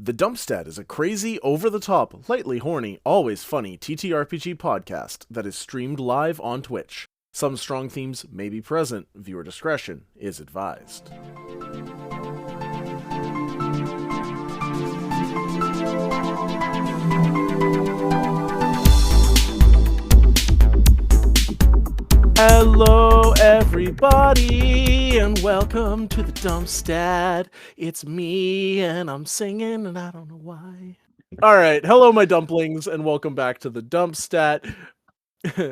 The Dumpstat is a crazy, over-the-top, lightly horny, always funny TTRPG podcast that is streamed live on Twitch. Some strong themes may be present. Viewer discretion is advised. Hello, everybody, and welcome to the Dumpstat. It's me, and I'm singing, and I don't know why. All right, hello, my dumplings, and welcome back to the Dumpstat.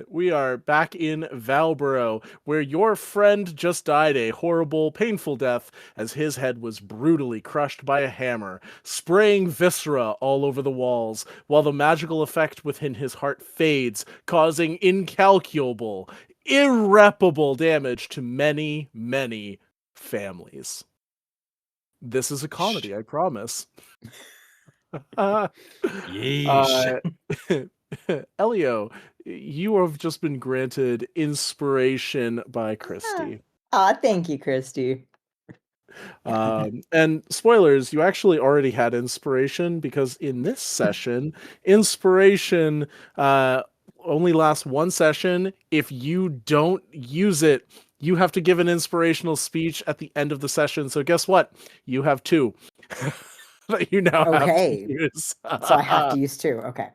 We are back in Valborough, where your friend just died a horrible, painful death as his head was brutally crushed by a hammer, spraying viscera all over the walls, while the magical effect within his heart fades, causing incalculable, irreparable damage to many, many families. This is a comedy, I promise. Yeesh. Elio, you have just been granted inspiration by Christy. Thank you, Christy. And spoilers, you actually already had inspiration because in this session, inspiration only lasts one session. If you don't use it, you have to give an inspirational speech at the end of the session. So guess what? You have two that you now have to use. So I have to use two. Okay.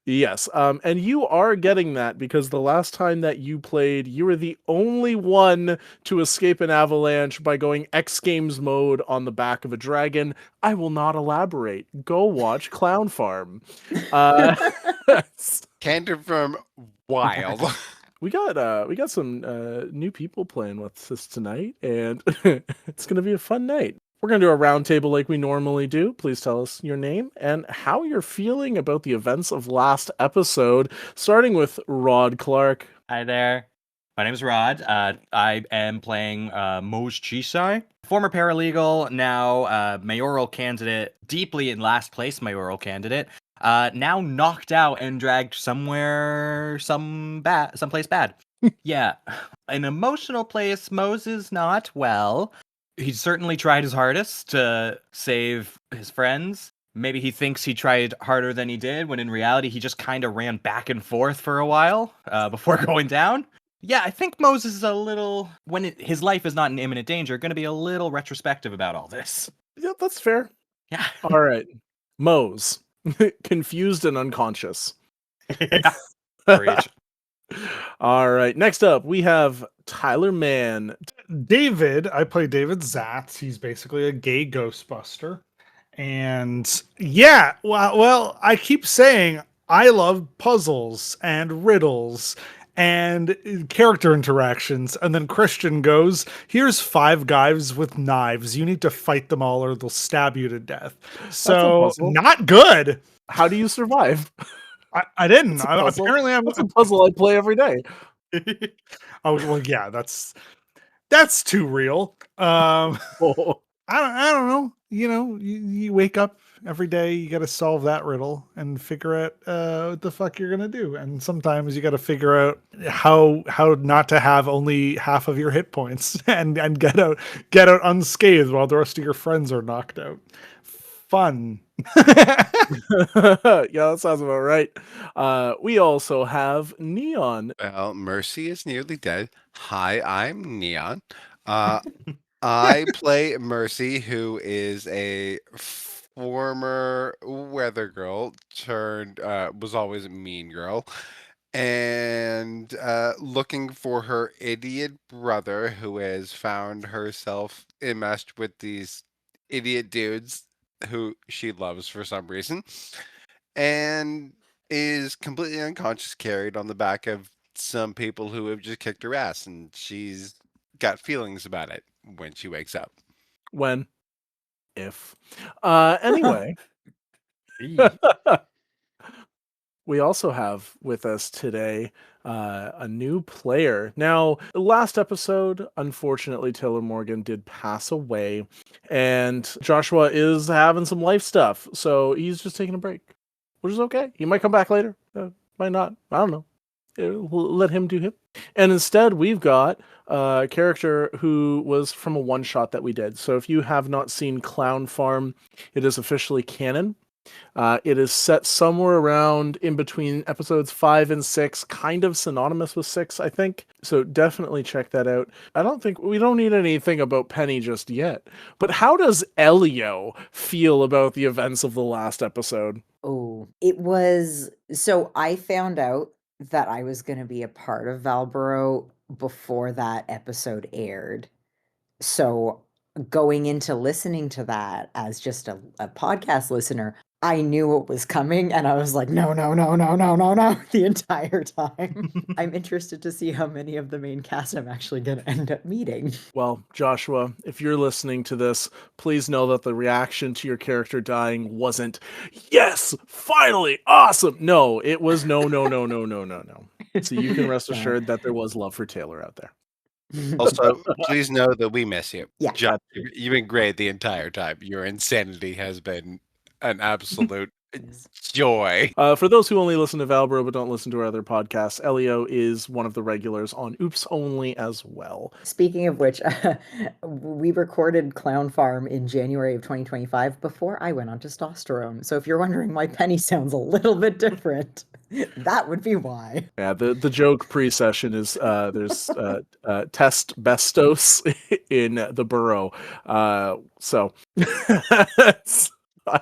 Yes, and you are getting that because the last time that you played, you were the only one to escape an avalanche by going X Games mode on the back of a dragon. I will not elaborate. Go watch Clown Farm. Canter from Wild. We got some new people playing with us tonight, and it's gonna be a fun night. We're going to do a round table like we normally do. Please tell us your name and how you're feeling about the events of last episode, starting with Rod Clark. Hi there. My name is Rod. I am playing Mose Chisai, former paralegal, now mayoral candidate, deeply in last place mayoral candidate, now knocked out and dragged someplace bad. Yeah, an emotional place. Mose is not well. He certainly tried his hardest to save his friends. Maybe he thinks he tried harder than he did, when in reality he just kind of ran back and forth for a while before going down. Yeah, I think Moses is a little, his life is not in imminent danger, going to be a little retrospective about all this. Yeah, that's fair. Yeah. All right. Mose. Confused and unconscious. Yeah. Preach. All right. Next up, we have Tyler Mann. David, I play David Zatz. He's basically a gay Ghostbuster. And yeah, well, I keep saying I love puzzles and riddles and character interactions. And then Christian goes, here's 5 guys with knives. You need to fight them all or they'll stab you to death. So not good. How do you survive? I didn't. Apparently, that's a puzzle I play every day. Oh well, yeah, that's too real. I don't know. You know, you wake up every day, you got to solve that riddle and figure out what the fuck you're gonna do. And sometimes you got to figure out how not to have only half of your hit points and get out unscathed while the rest of your friends are knocked out. Fun. Yeah, that sounds about right. We also have Neon. Well, Mercy is nearly dead. Hi, I'm Neon. I play Mercy, who is a former weather girl turned was always a mean girl, and looking for her idiot brother, who has found herself enmeshed with these idiot dudes who she loves for some reason, and is completely unconscious, carried on the back of some people who have just kicked her ass, and she's got feelings about it when she wakes up. When? If. Anyway. We also have with us today a new player. Now, last episode, unfortunately, Taylor Morgan did pass away, and Joshua is having some life stuff, so he's just taking a break, which is okay. He might come back later, might not. I don't know. We'll let him do him. And instead, we've got a character who was from a one-shot that we did. So if you have not seen Clown Farm, it is officially canon. It is set somewhere around in between episodes 5 and 6, kind of synonymous with 6, I think. So definitely check that out. We don't need anything about Penny just yet. But how does Elio feel about the events of the last episode? Oh, it was so I found out that I was going to be a part of Valborough before that episode aired. So going into listening to that as just a podcast listener, I knew what was coming and I was like, no, no, no, no, no, no, no, the entire time. I'm interested to see how many of the main cast I'm actually going to end up meeting. Well, Joshua, if you're listening to this, please know that the reaction to your character dying wasn't, yes, finally, awesome. No, it was no, no, no, no, no, no, no. So you can rest assured that there was love for Taylor out there. Also, please know that we miss you. Yeah. John, you've been great the entire time. Your insanity has been an absolute joy. For those who only listen to Valborough but don't listen to our other podcasts, Elio is one of the regulars on Oops Only as well. Speaking of which, we recorded Clown Farm in January of 2025 before I went on testosterone. So if you're wondering why Penny sounds a little bit different, that would be why. Yeah, the joke pre-session is there's test bestos in the burrow. So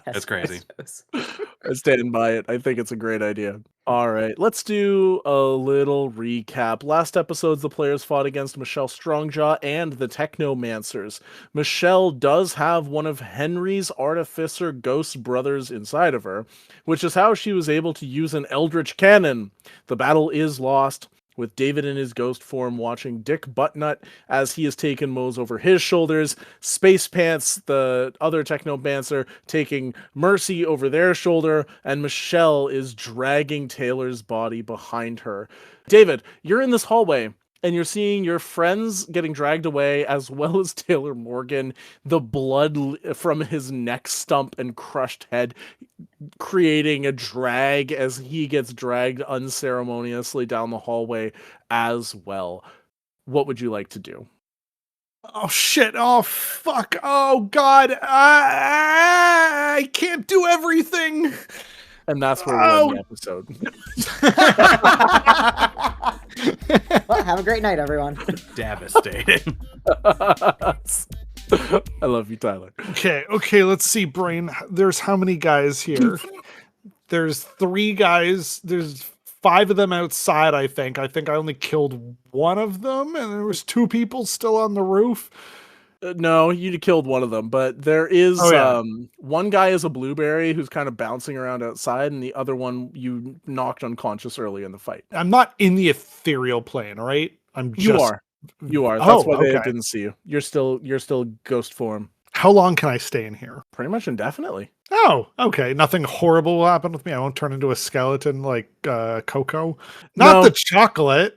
That's crazy. I stand by it. I think it's a great idea. All right, let's do a little recap. Last episodes, the players fought against Michelle Strongjaw and the Technomancers. Michelle does have one of Henry's Artificer ghost brothers inside of her, which is how she was able to use an Eldritch Cannon. The battle is lost, with David in his ghost form watching Dick Buttnut as he has taken Mose over his shoulders, Space Pants, the other Technomancer, taking Mercy over their shoulder, and Michelle is dragging Taylor's body behind her. David, you're in this hallway, and you're seeing your friends getting dragged away, as well as Taylor Morgan, the blood from his neck stump and crushed head creating a drag as he gets dragged unceremoniously down the hallway as well. What would you like to do? Oh shit! Oh fuck! Oh god! I can't do everything. And that's where we'll end the episode. Well, have a great night, everyone. Devastating. I love you, Tyler. Okay, let's see, Brain. There's how many guys here? There's 3 guys. There's 5 of them outside, I think. I think I only killed one of them, and there was 2 people still on the roof. No, you killed one of them, but there is one guy is a blueberry who's kind of bouncing around outside, and the other one you knocked unconscious early in the fight. I'm not in the ethereal plane, right? You are. That's why they didn't see you. You're still ghost form. How long can I stay in here? Pretty much indefinitely. Oh, okay. Nothing horrible will happen with me. I won't turn into a skeleton like Coco. Not the chocolate.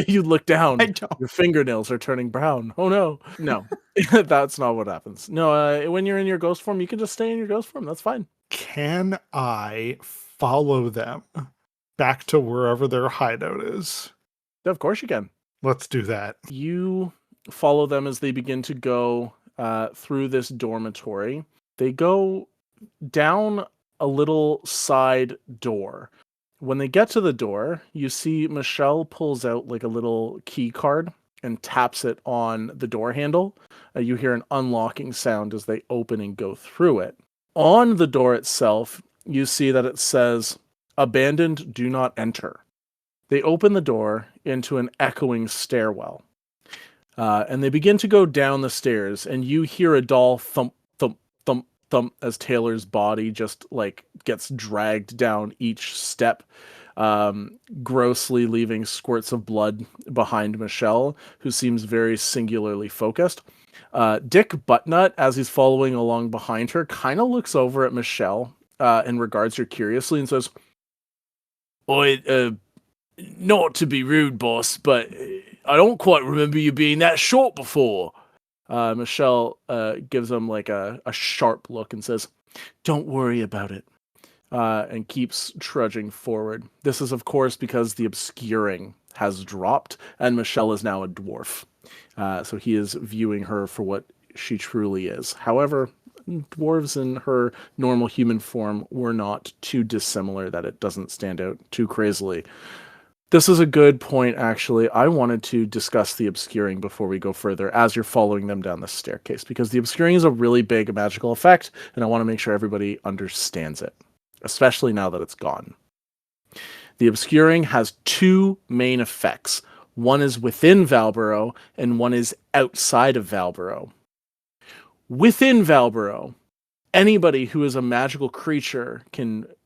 You look down. Your fingernails are turning brown. Oh no. No. That's not what happens. No, when you're in your ghost form, you can just stay in your ghost form. That's fine. Can I follow them back to wherever their hideout is? Of course you can. Let's do that. You follow them as they begin to go through this dormitory. They go down a little side door. When they get to the door, you see Michelle pulls out like a little key card and taps it on the door handle. You hear an unlocking sound as they open and go through it. On the door itself, you see that it says, "Abandoned, do not enter." They open the door into an echoing stairwell. And they begin to go down the stairs, and you hear a dull thump, thump, thump, thump as Taylor's body just like gets dragged down each step, grossly leaving squirts of blood behind Michelle, who seems very singularly focused. Dick Buttnut, as he's following along behind her, kind of looks over at Michelle and regards her curiously and says, "Not to be rude, boss, but I don't quite remember you being that short before." Michelle gives him like a sharp look and says, "Don't worry about it," and keeps trudging forward. This is, of course, because the obscuring has dropped, and Michelle is now a dwarf. So he is viewing her for what she truly is. However, dwarves in her normal human form were not too dissimilar that it doesn't stand out too crazily. This is a good point, actually. I wanted to discuss the obscuring before we go further as you're following them down the staircase, because the obscuring is a really big magical effect, and I want to make sure everybody understands it, especially now that it's gone. The obscuring has two main effects. One is within Valborough, and one is outside of Valborough. Within Valborough, anybody who is a magical creature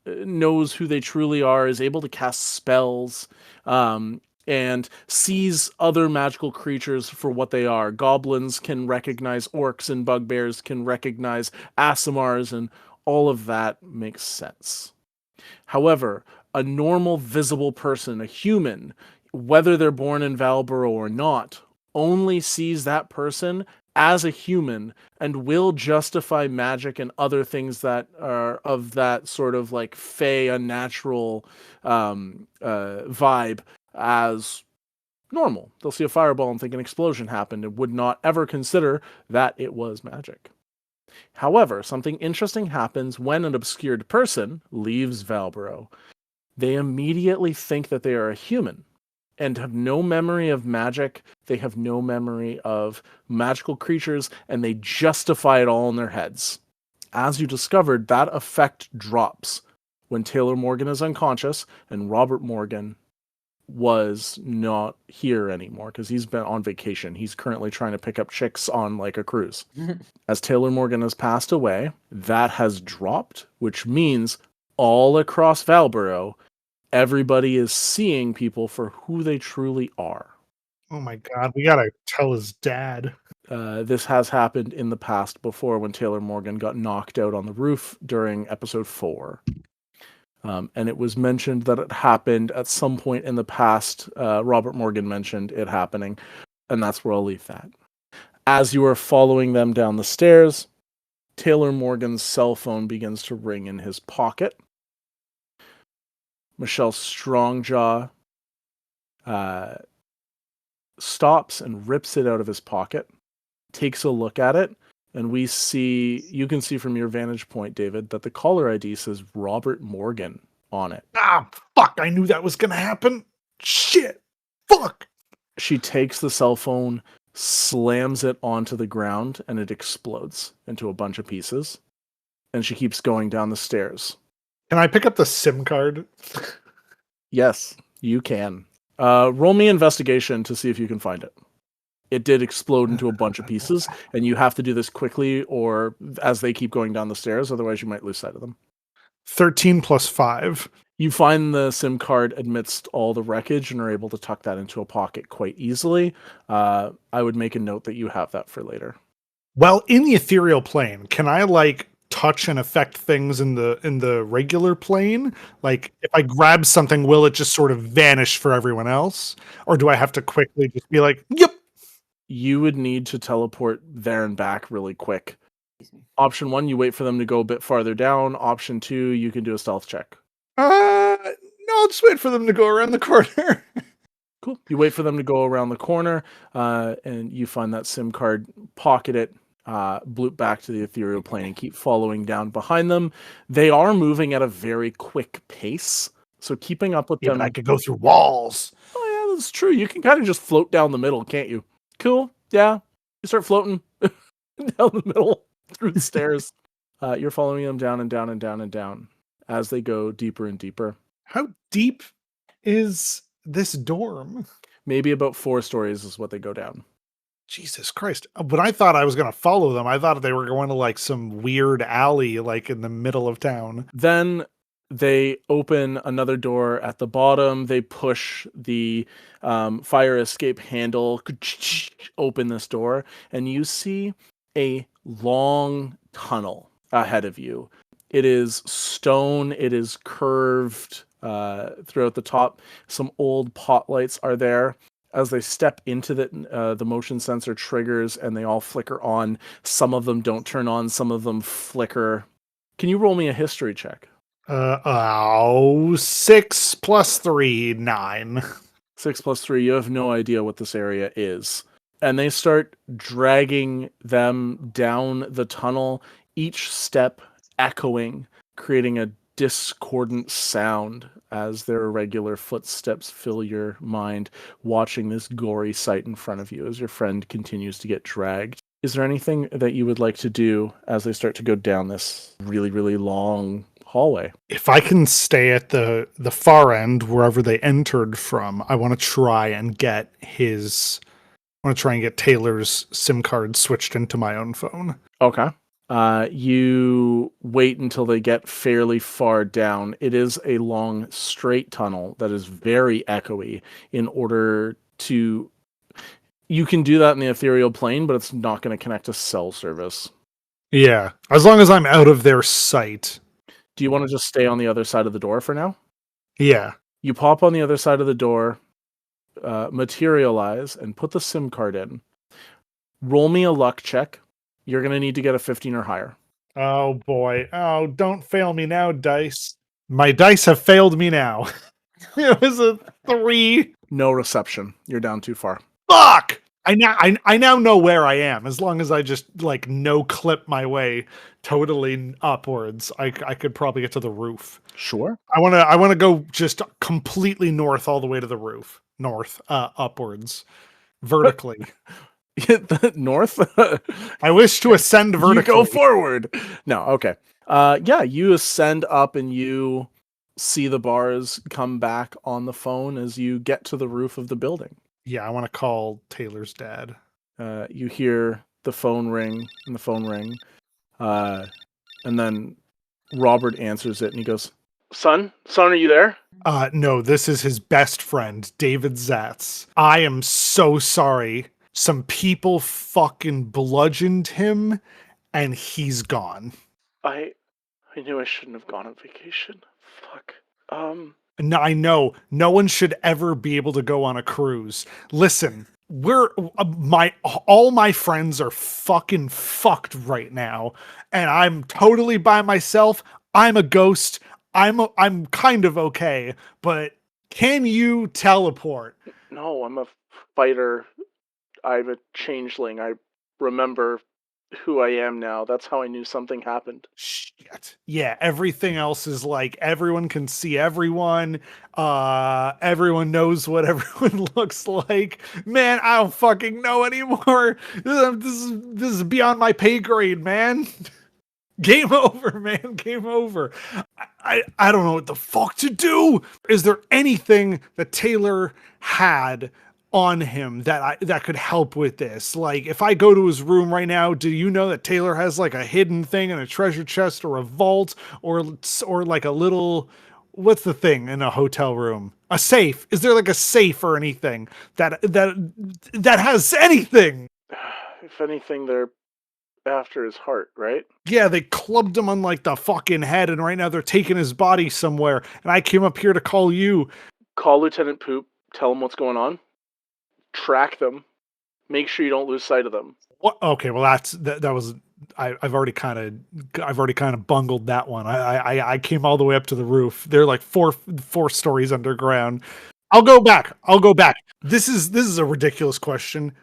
knows who they truly are, is able to cast spells, and sees other magical creatures for what they are. Goblins can recognize orcs, and bugbears can recognize Aasimars, and all of that makes sense. However, a normal visible person, a human, whether they're born in Valborough or not, only sees that person as a human and will justify magic and other things that are of that sort of like fey, unnatural vibe as normal. They'll see a fireball and think an explosion happened and would not ever consider that it was magic. However, something interesting happens when an obscured person leaves Valborough. They immediately think that they are a human and have no memory of magic. They have no memory of magical creatures, and they justify it all in their heads. As you discovered, that effect drops when Taylor Morgan is unconscious and Robert Morgan was not here anymore because he's been on vacation. He's currently trying to pick up chicks on like a cruise. As Taylor Morgan has passed away, that has dropped, which means all across Valborough, everybody is seeing people for who they truly are. Oh my God, we gotta tell his dad. This has happened in the past before when Taylor Morgan got knocked out on the roof during episode 4. And it was mentioned that it happened at some point in the past. Robert Morgan mentioned it happening, and that's where I'll leave that. As you are following them down the stairs, Taylor Morgan's cell phone begins to ring in his pocket. Michelle Strongjaw stops and rips it out of his pocket, takes a look at it, and you can see from your vantage point, David, that the caller ID says Robert Morgan on it. Ah, fuck, I knew that was gonna happen. Shit, fuck. She takes the cell phone, slams it onto the ground, and it explodes into a bunch of pieces. And she keeps going down the stairs. Can I pick up the SIM card? Yes, you can. Roll me investigation to see if you can find it. It did explode into a bunch of pieces, and you have to do this quickly or as they keep going down the stairs, otherwise you might lose sight of them. 13 plus 5. You find the SIM card amidst all the wreckage and are able to tuck that into a pocket quite easily. I would make a note that you have that for later. Well, in the ethereal plane, can I like touch and affect things in the regular plane? Like if I grab something, will it just sort of vanish for everyone else? Or do I have to quickly just be like, yep? You would need to teleport there and back really quick. Option 1, you wait for them to go a bit farther down. Option 2, you can do a stealth check. No, I'll just wait for them to go around the corner. Cool. You wait for them to go around the corner, and you find that SIM card, pocket it, bloop back to the ethereal plane, and keep following down behind them. They are moving at a very quick pace, so keeping up with them. I could go through walls. Oh yeah, that's true. You can kind of just float down the middle, can't you? Cool. Yeah. You start floating down the middle through the stairs. You're following them down and down and down and down as they go deeper and deeper. How deep is this dorm? Maybe about 4 stories is what they go down. Jesus Christ. But I thought I was going to follow them. I thought they were going to like some weird alley, like in the middle of town. Then they open another door at the bottom. They push the fire escape handle, open this door, and you see a long tunnel ahead of you. It is stone. It is curved throughout the top. Some old pot lights are there. As they step into the motion sensor triggers and they all flicker on. Some of them don't turn on. Some of them flicker. Can you roll me a history check? 6 plus 3, 9. 6 plus 3, you have no idea what this area is. And they start dragging them down the tunnel, each step echoing, creating a discordant sound as their irregular footsteps fill your mind, watching this gory sight in front of you as your friend continues to get dragged. Is there anything that you would like to do as they start to go down this really, really long hallway? If I can stay at the far end, wherever they entered from, I want to try and get Taylor's SIM card switched into my own phone. Okay. You wait until they get fairly far down. It is a long, straight tunnel that is very echoey in order to... You can do that in the ethereal plane, but it's not going to connect to cell service. Yeah, as long as I'm out of their sight. Do you want to just stay on the other side of the door for now? Yeah. You pop on the other side of the door, materialize, and put the SIM card in. Roll me a luck check. You're going to need to get a 15 or higher. Oh boy. Oh, don't fail me now, dice. My dice have failed me now. It was a 3. No reception. You're down too far. Fuck! I now know where I am. As long as I just like no clip my way totally upwards, I could probably get to the roof. Sure. I want to go just completely north all the way to the roof. North, upwards, vertically. North? I wish to ascend vertically. You go forward. No, okay. Yeah, you ascend up and you see the bars come back on the phone as you get to the roof of the building. Yeah, I want to call Taylor's dad. You hear the phone ring and the phone ring. And then Robert answers it and he goes, Son, are you there? No, this is his best friend, David Zatz. I am so sorry. Some people fucking bludgeoned him and he's gone. I knew I shouldn't have gone on vacation. Fuck. No, I know. No one should ever be able to go on a cruise. Listen, all my friends are fucking fucked right now, and I'm totally by myself. I'm a ghost. I'm kind of okay, but can you teleport? No, I'm a fighter. I'm a changeling. I remember who I am now. That's how I knew something happened. Shit. Yeah, everything else is like everyone can see everyone. Everyone knows what everyone looks like. Man, I don't fucking know anymore. This is beyond my pay grade, man. Game over, man. Game over. I don't know what the fuck to do. Is there anything that Taylor had on him that could help with this? Like, if I go to his room right now, do you know that Taylor has like a hidden thing in a treasure chest or a vault or like a little, what's the thing in a hotel room? A safe. Is there like a safe or anything that has anything? If anything, they're after his heart, right? Yeah, they clubbed him on like the fucking head, and right now they're taking his body somewhere. And I came up here to call you. Call Lieutenant Poop. Tell him what's going on. Track them. Make sure you don't lose sight of them. What? Okay, well that was I've already kind of bungled that one. I came all the way up to the roof. They're like four stories underground. I'll go back. This is a ridiculous question.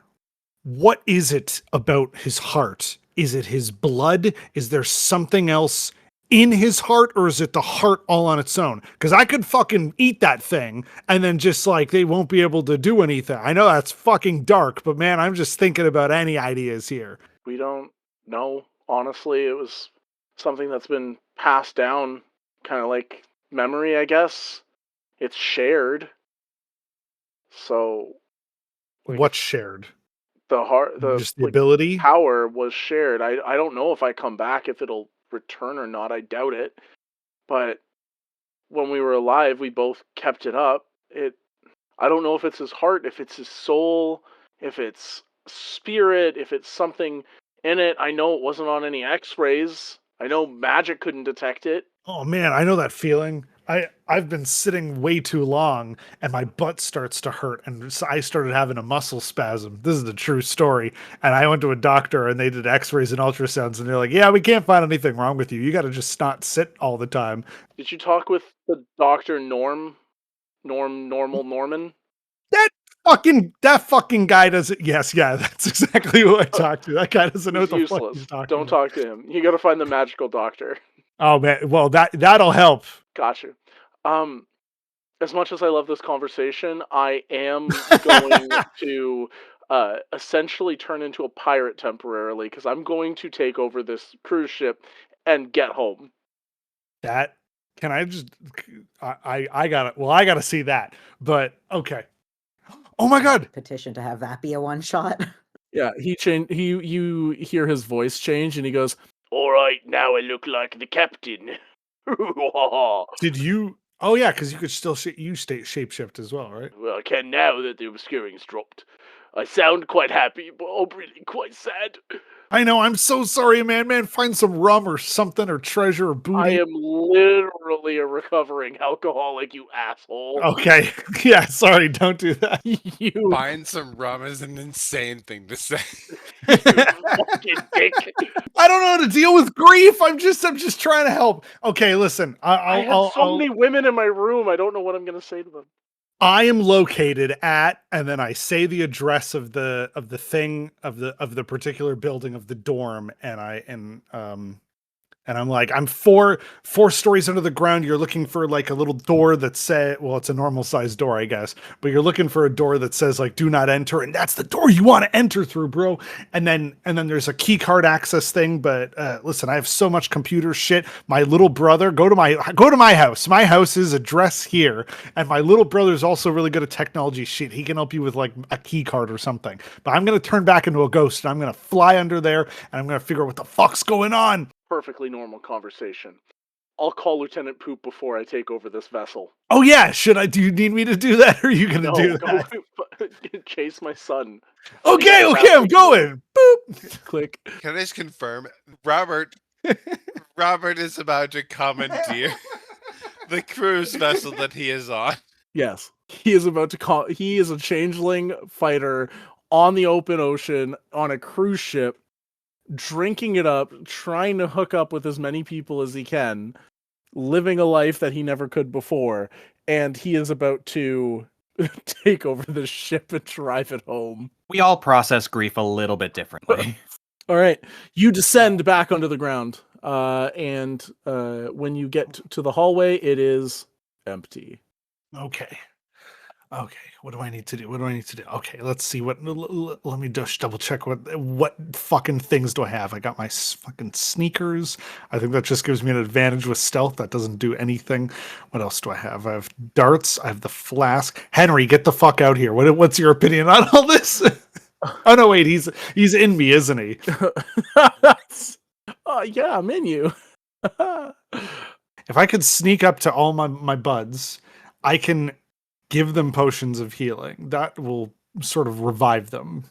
What is it about his heart? Is it his blood? Is there something else in his heart, or is it the heart all on its own? Because I could fucking eat that thing and then just like they won't be able to do anything. I know that's fucking dark, but man, I'm just thinking about any ideas here. We don't know. Honestly, it was something that's been passed down, kind of like memory, I guess. It's shared. So, like, what's shared? The heart, just the ability, power was shared. I don't know if I come back if it'll return or not. I doubt it. But when we were alive, we both kept it up. I don't know if it's his heart, if it's his soul, if it's spirit, if it's something in it. I know it wasn't on any x-rays. I know magic couldn't detect it. Oh man, I know that feeling. I've been sitting way too long and my butt starts to hurt and I started having a muscle spasm. This is the true story. And I went to a doctor and they did x-rays and ultrasounds and they're like, yeah, we can't find anything wrong with you. You got to just not sit all the time. Did you talk with the doctor Norman? fucking guy doesn't. Yes, yeah, that's exactly who I talked to. That guy doesn't know what He's the fuck useless. he's talking Don't about. talk to him. You got to find the magical doctor. Oh man, well that'll help. Gotcha. As much as I love this conversation, I am going to essentially turn into a pirate temporarily because I'm going to take over this cruise ship and get home. That can I just? I gotta. Well, I gotta see that. But okay. Oh my god. Petition to have that be a one shot. Yeah, you hear his voice change, and he goes, "All right, now I look like the captain." Did you? Oh yeah, because you could still shapeshift as well, right? Well, I can now that the obscuring's dropped. I sound quite happy, but I'm really quite sad. I know. I'm so sorry, man. Find some rum or something, or treasure or booty. I am literally a recovering alcoholic, you asshole. Okay. Yeah. Sorry. Don't do that. You Find some rum is an insane thing to say. fucking dick. I don't know how to deal with grief. I'm just trying to help. Okay. Listen. I have so many women in my room. I don't know what I'm gonna say to them. I am located at, and then I say the address of the thing of the particular building of the dorm, and I'm like, I'm four stories under the ground. You're looking for like a little door that say, well, it's a normal sized door, I guess, but you're looking for a door that says like, do not enter. And that's the door you want to enter through, bro. And then there's a key card access thing. But listen, I have so much computer shit. My little brother, go to my house. My house is address here. And my little brother's also really good at technology shit. He can help you with like a key card or something, but I'm going to turn back into a ghost and I'm going to fly under there and I'm going to figure out what the fuck's going on. Perfectly normal conversation. I'll call Lieutenant Poop before I take over this vessel. Oh yeah, should I? Do you need me to do that, or are you gonna do that? Go chase my son. Okay, I'm going. Boop. Click. Can I just confirm, Robert is about to commandeer the cruise vessel that he is on. Yes, he is about to call. He is a changeling fighter on the open ocean on a cruise ship, drinking it up, trying to hook up with as many people as he can, living a life that he never could before, and he is about to take over the ship and drive it home. We all process grief a little bit differently. All right, you descend back onto the ground, and when you get to the hallway, it is empty. Okay. What do I need to do? Okay, let's see. Let me just double check what fucking things do I have? I got my fucking sneakers. I think that just gives me an advantage with stealth. That doesn't do anything. What else do I have? I have darts. I have the flask. Henry, get the fuck out here. What's your opinion on all this? Oh no, wait, he's in me, isn't he? Yeah, I'm in you. If I could sneak up to all my buds, I can give them potions of healing. That will sort of revive them.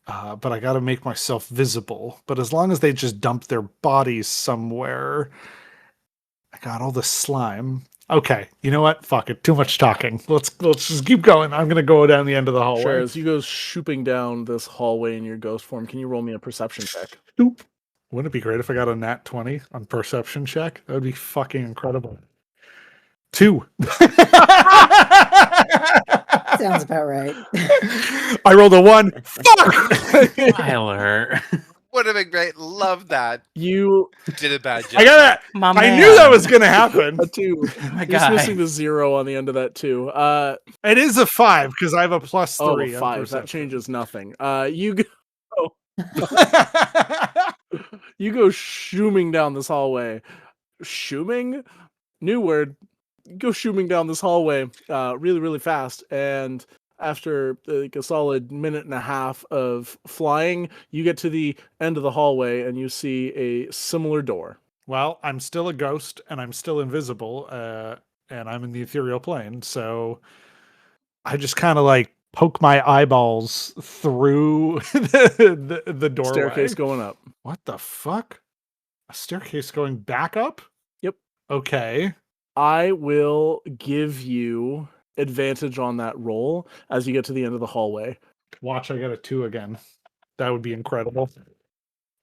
But I got to make myself visible. But as long as they just dump their bodies somewhere, I got all the slime. Okay, you know what? Fuck it. Too much talking. Let's just keep going. I'm gonna go down the end of the hallway. Sure, as you go shooping down this hallway in your ghost form, can you roll me a perception check? Doop. Wouldn't it be great if I got a nat 20 on perception check? That would be fucking incredible. 2. Sounds about right. I rolled a 1. Fuck! Tyler. Would have been great. Love that. You did a bad job. I knew that was gonna happen. a 2. He's missing the 0 on the end of that 2. It is a 5 because I have a plus 3. Oh, a 5. That changes nothing. You go. You go shooming down this hallway. Shooming? New word. You go shooming down this hallway really, really fast. And after like a solid minute and a half of flying, you get to the end of the hallway and you see a similar door. Well, I'm still a ghost and I'm still invisible, and I'm in the ethereal plane. So I just kind of like poke my eyeballs through the doorway. Staircase going up. What the fuck? A staircase going back up? Yep. Okay. I will give you advantage on that roll as you get to the end of the hallway. Watch, I get a 2 again. That would be incredible.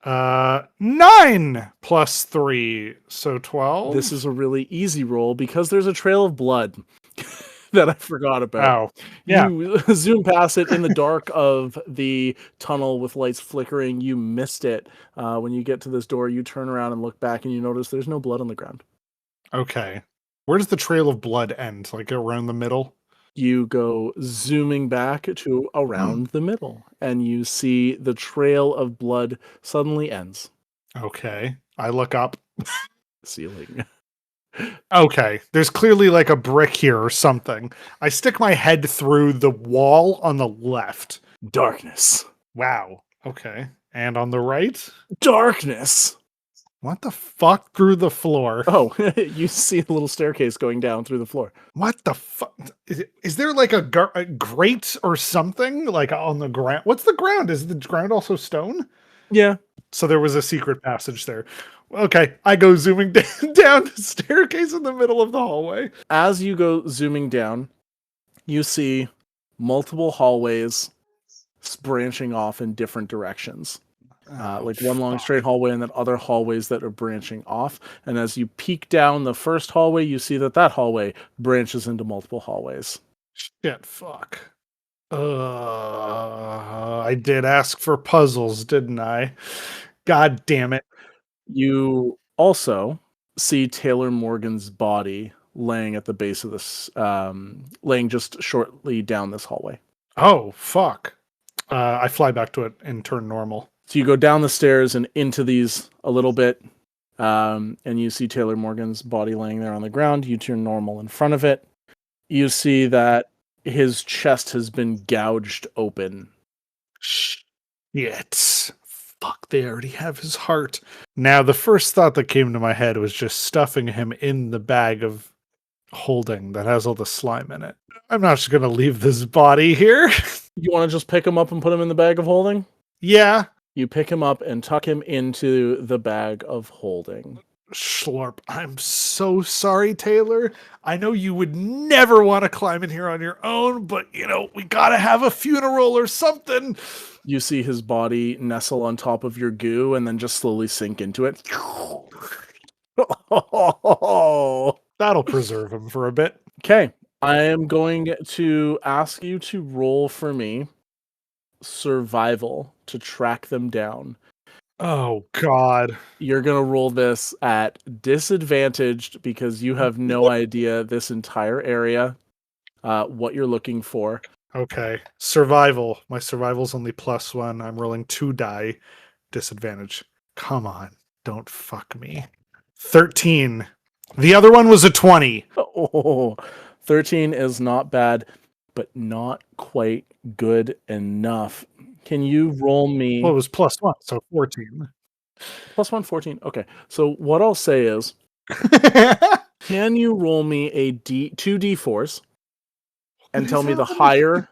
9 plus 3, so 12. This is a really easy roll because there's a trail of blood. that I forgot about. Oh, yeah. You zoom past it in the dark of the tunnel with lights flickering. You missed it. When you get to this door, you turn around and look back, and you notice there's no blood on the ground. Okay. Where does the trail of blood end? Like around the middle? You go zooming back to around the middle, and you see the trail of blood suddenly ends. Okay. I look up. Ceiling. Okay. There's clearly like a brick here or something. I stick my head through the wall on the left. Darkness. Wow. Okay. And on the right? Darkness. What the fuck through the floor? Oh, you see a little staircase going down through the floor. What the fuck? Is there like a grate or something like on the ground? What's the ground? Is the ground also stone? Yeah. So there was a secret passage there. Okay, I go zooming down the staircase in the middle of the hallway. As you go zooming down, you see multiple hallways branching off in different directions. Like one long straight hallway and then other hallways that are branching off. And as you peek down the first hallway, you see that hallway branches into multiple hallways. Shit, fuck. I did ask for puzzles, didn't I? God damn it. You also see Taylor Morgan's body laying at the base of this, laying just shortly down this hallway. Oh, fuck. I fly back to it and turn normal. So you go down the stairs and into these a little bit, and you see Taylor Morgan's body laying there on the ground. You turn normal in front of it. You see that his chest has been gouged open. Shit. Fuck, they already have his heart. Now, the first thought that came to my head was just stuffing him in the bag of holding that has all the slime in it. I'm not just going to leave this body here. You want to just pick him up and put him in the bag of holding? Yeah. You pick him up and tuck him into the bag of holding. Schlorp, I'm so sorry, Taylor. I know you would never want to climb in here on your own, but, we gotta have a funeral or something. You see his body nestle on top of your goo and then just slowly sink into it. That'll preserve him for a bit. Okay, I am going to ask you to roll for me survival to track them down. Oh, God. You're going to roll this at disadvantaged because you have no idea this entire area, what you're looking for. Okay. Survival. My survival's only +1. I'm rolling 2 die. Disadvantage. Come on. Don't fuck me. 13. The other one was a 20. Oh, 13 is not bad, but not quite good enough. Can you roll me... Well, it was +1, so 14. +1, 14. Okay. So what I'll say is, can you roll me two D4s and tell me the higher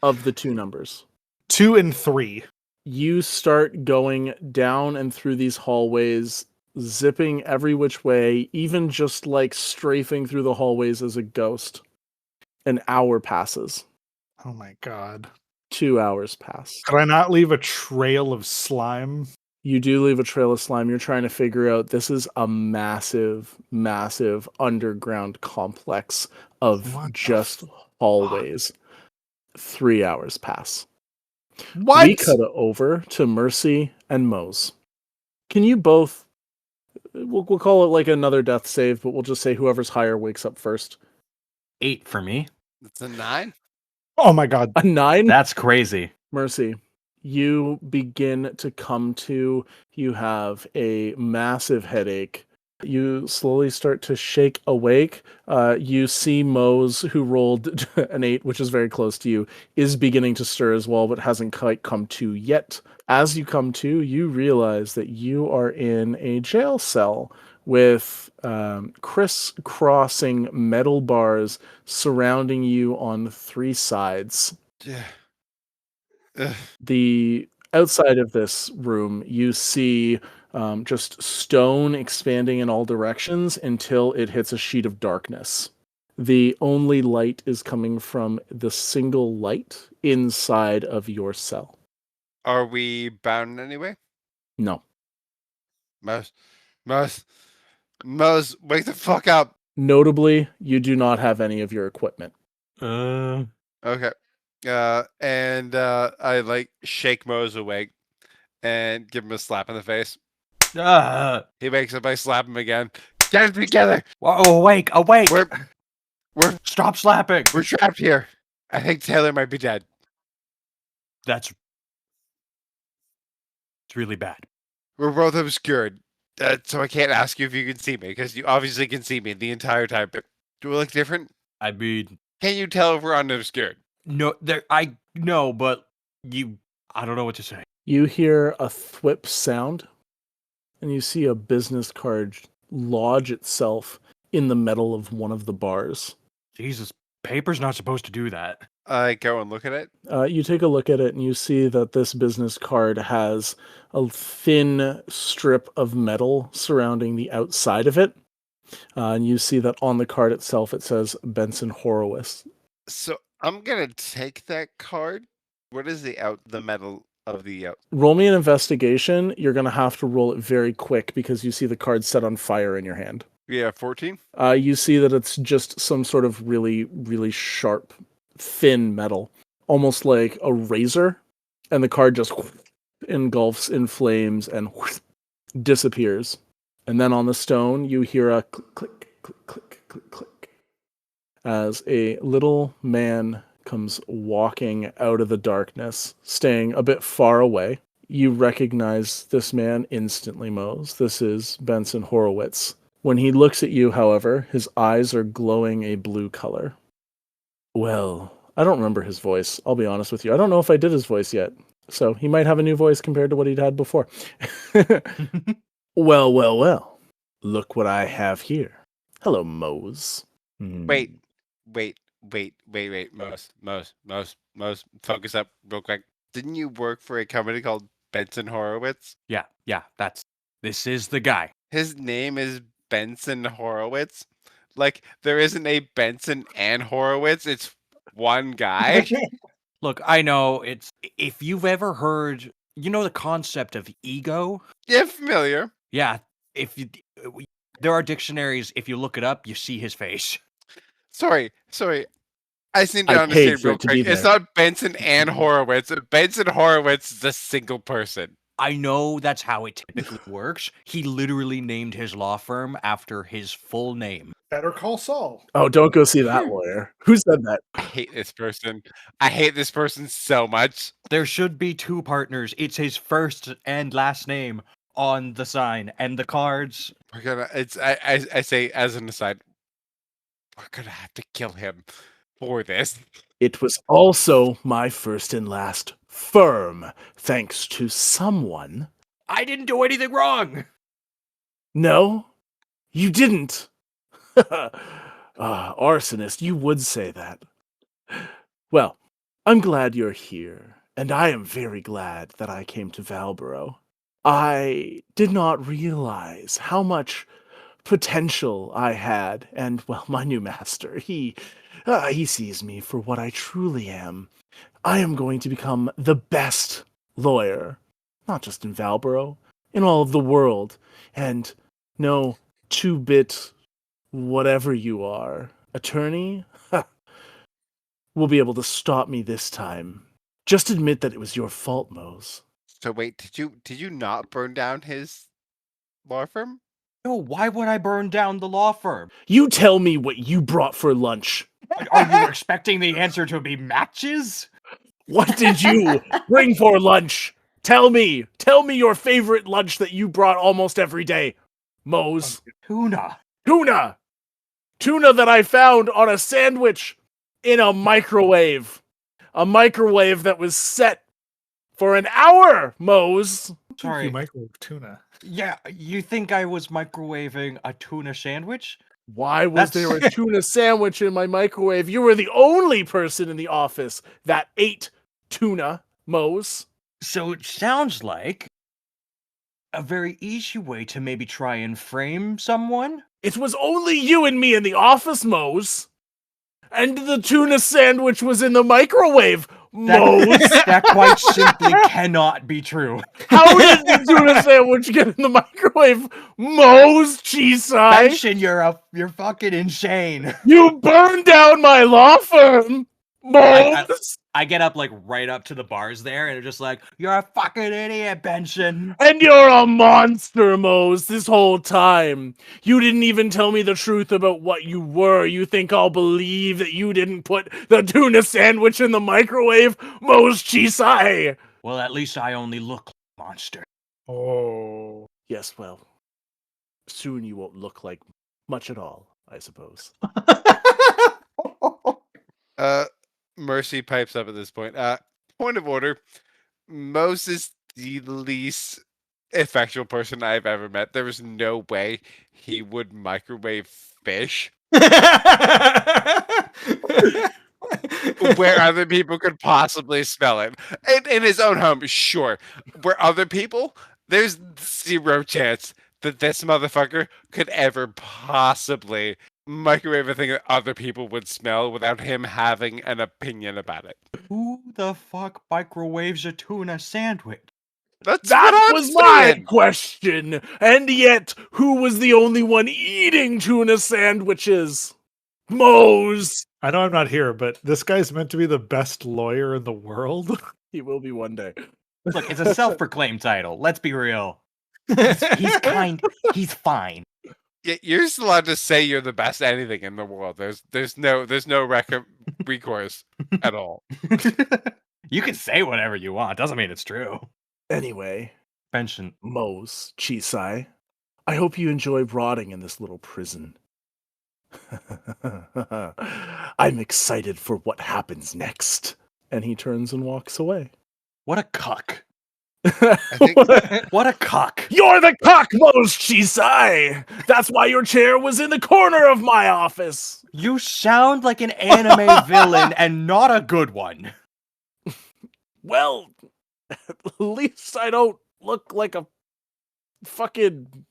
of the two numbers? 2 and 3. You start going down and through these hallways, zipping every which way, even just like strafing through the hallways as a ghost. An hour passes. Oh my God. 2 hours pass. Could I not leave a trail of slime? You do leave a trail of slime. You're trying to figure out this is a massive, massive underground complex of just hallways. 3 hours pass. What? We cut it over to Mercy and Mose. Can you both... We'll call it like another death save, but we'll just say whoever's higher wakes up first. 8 for me. It's a 9. Oh my God. A 9? That's crazy. Mercy, you begin to come to. You have a massive headache. You slowly start to shake awake. You see Mose, who rolled an 8, which is very close to you, is beginning to stir as well, but hasn't quite come to yet. As you come to, you realize that you are in a jail cell with crisscrossing metal bars surrounding you on 3 sides. Yeah. The outside of this room, you see just stone expanding in all directions until it hits a sheet of darkness. The only light is coming from the single light inside of your cell. Are we bound anyway? No. Mose, wake the fuck up. Notably, you do not have any of your equipment. Okay. And I like shake Mose awake and give him a slap in the face. He wakes up, I slap him again. Get it together! Awake! We're Stop slapping! we're trapped here. I think Taylor might be dead. It's really bad. We're both obscured. So I can't ask you if you can see me, because you obviously can see me the entire time. But do we look different? I mean, Can you tell if we're unobscured? no, I know, but I don't know what to say. You hear a thwip sound, and you see a business card lodge itself in the metal of one of the bars. Jesus, paper's not supposed to do that. I go and look at it. You take a look at it, and you see that this business card has a thin strip of metal surrounding the outside of it. And you see that on the card itself, it says Benson Horowitz. So I'm gonna take that card. What is the metal of the out? Roll me an investigation. You're going to have to roll it very quick because you see the card set on fire in your hand. Yeah, 14. You see that it's just some sort of really, really sharp, thin metal, almost like a razor, and the card just engulfs in flames and disappears. And then on the stone, you hear a click, click, click, click, click, click, as a little man comes walking out of the darkness, staying a bit far away. You recognize this man instantly, Mose. This is Benson Horowitz. When he looks at you, however, his eyes are glowing a blue color. Well, I don't remember his voice, I'll be honest with you. I don't know if I did his voice yet, so he might have a new voice compared to what he'd had before. Well. Look what I have here. Hello, Mose. Wait. Mose. Focus up real quick. Didn't you work for a company called Benson Horowitz? Yeah, this is the guy. His name is Benson Horowitz. Like, there isn't a Benson and Horowitz. It's one guy. Look, I know if you've ever heard, the concept of ego. Yeah, familiar. Yeah, there are dictionaries. If you look it up, you see his face. Sorry. I seem to I understand paid for real it to be quick. It's there. not Benson and Horowitz. Benson Horowitz is a single person. I know that's how it typically works. He literally named his law firm after his full name. Better call Saul. Oh, don't go see that lawyer. Who said that? I hate this person. I hate this person so much. There should be two partners. It's his first and last name on the sign and the cards. We're gonna. I say as an aside, we're gonna have to kill him for this. It was also my first and last firm, thanks to someone. I didn't do anything wrong. No, you didn't. Arsonist, you would say that. Well, I'm glad you're here, and I am very glad that I came to Valborough. I did not realize how much potential I had, and, well, my new master, he sees me for what I truly am. I am going to become the best lawyer, not just in Valborough, in all of the world, and no two-bit whatever you are, attorney, will be able to stop me this time. Just admit that it was your fault, Mose. So wait, did you not burn down his law firm? No, why would I burn down the law firm? You tell me what you brought for lunch. Are you expecting the answer to be matches? What did you bring for lunch? Tell me your favorite lunch that you brought almost every day, Mose. Tuna. Tuna that I found on a sandwich in a microwave. A microwave that was set for an hour, Mose. Sorry. You microwave tuna. Yeah, you think I was microwaving a tuna sandwich? Why was there a tuna sandwich in my microwave? You were the only person in the office that ate tuna, Mose. So it sounds like a very easy way to maybe try and frame someone. It was only you and me in the office, Mose. And the tuna sandwich was in the microwave. Mose. That quite simply cannot be true. How did the tuna sandwich get in the microwave? Mose Chisai. Benson, you're fucking insane. You burned down my law firm. Mose. I get up like right up to the bars there, and they're just like, "You're a fucking idiot, Benson." And you're a monster, Mose, this whole time. You didn't even tell me the truth about what you were. You think I'll believe that you didn't put the tuna sandwich in the microwave? Mose Chisai! Well, at least I only look like a monster. Oh. Yes, well, soon you won't look like much at all, I suppose. Mercy pipes up at this point. Point of order. Mose is the least effectual person I've ever met. There was no way he would microwave fish where other people could possibly smell it. In his own home, sure. Where other people, there's zero chance that this motherfucker could ever possibly microwave a thing that other people would smell without him having an opinion about it. Who the fuck microwaves a tuna sandwich? That That was my question! And yet, who was the only one eating tuna sandwiches? Mose! I know I'm not here, but this guy's meant to be the best lawyer in the world. He will be one day. Look, it's a self-proclaimed title. Let's be real. He's kind. He's fine. Yeah, you're just allowed to say you're the best anything in the world. There's no recourse at all. You can say whatever you want. Doesn't mean it's true. Anyway, Pension. Mose, Chisai, I hope you enjoy rotting in this little prison. I'm excited for what happens next. And he turns and walks away. What a cuck. I think What a cuck. You're the cock, Mose Chisai! That's why your chair was in the corner of my office! You sound like an anime villain and not a good one. Well, at least I don't look like a fucking...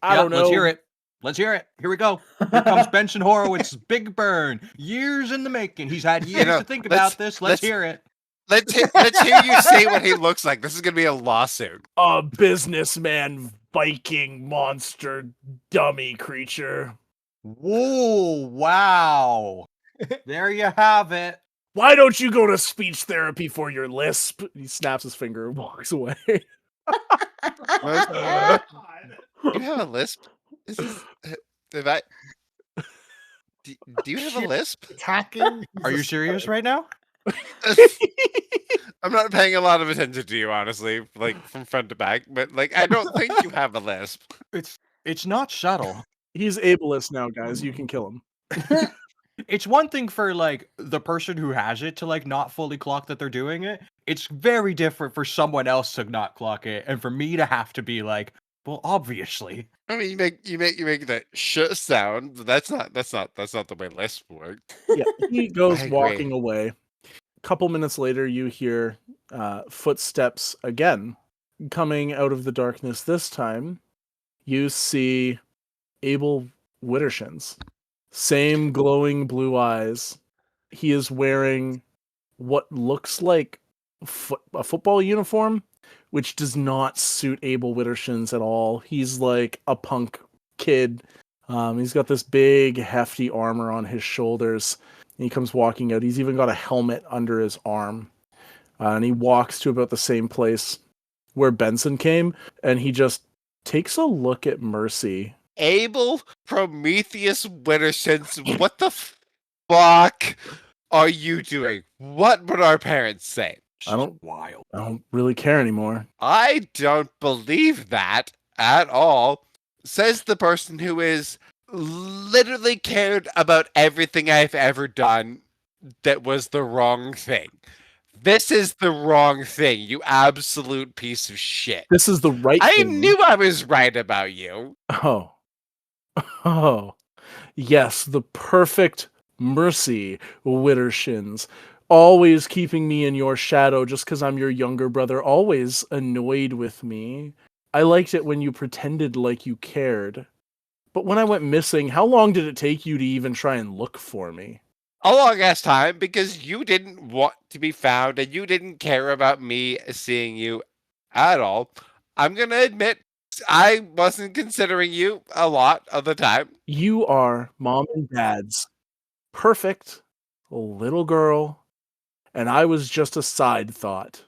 I don't know. Let's hear it. Let's hear it. Here we go. Here comes Benson Horowitz's big burn. Years in the making. He's had years to think about this. Let's hear it. let's hear you say what he looks like. This is gonna be a lawsuit. A businessman, Viking, monster, dummy creature. Whoa, wow. There you have it. Why don't you go to speech therapy for your lisp? He snaps his finger and walks away. Most, do you have a lisp? Is this, have I, do you have a lisp? Attacking? Are you serious right now? I'm not paying a lot of attention to you, honestly, like from front to back, but like I don't think you have a lisp. It's not subtle. He's ableist now, guys. You can kill him. It's one thing for like the person who has it to like not fully clock that they're doing it. It's very different for someone else to not clock it, and for me to have to be like, well, obviously. I mean, you make that sh sound. But that's not the way lisp worked. Yeah, he goes I agree. walking away. A couple minutes later, you hear footsteps again coming out of the darkness. This time, you see Abel Widdershins. Same glowing blue eyes. He is wearing what looks like a football uniform, which does not suit Abel Widdershins at all. He's like a punk kid. He's got this big, hefty armor on his shoulders. And he comes walking out. He's even got a helmet under his arm. And he walks to about the same place where Benson came. And he just takes a look at Mercy. Abel Prometheus Widdershins, what the fuck are you doing? What would our parents say? Wild. I don't really care anymore. I don't believe that at all, says the person who is literally cared about everything I've ever done that was the wrong thing. This is the wrong thing, you absolute piece of shit. This is the right I thing. knew I was right about you. Oh. Oh. Yes, the perfect Mercy, Widdershins. Always keeping me in your shadow just because I'm your younger brother. Always annoyed with me. I liked it when you pretended like you cared. But when I went missing, how long did it take you to even try and look for me? a long ass time because you didn't want to be found and you didn't care about me seeing you at all. I'm gonna admit I wasn't considering you a lot of the time. You are mom and dad's perfect little girl, and I was just a side thought,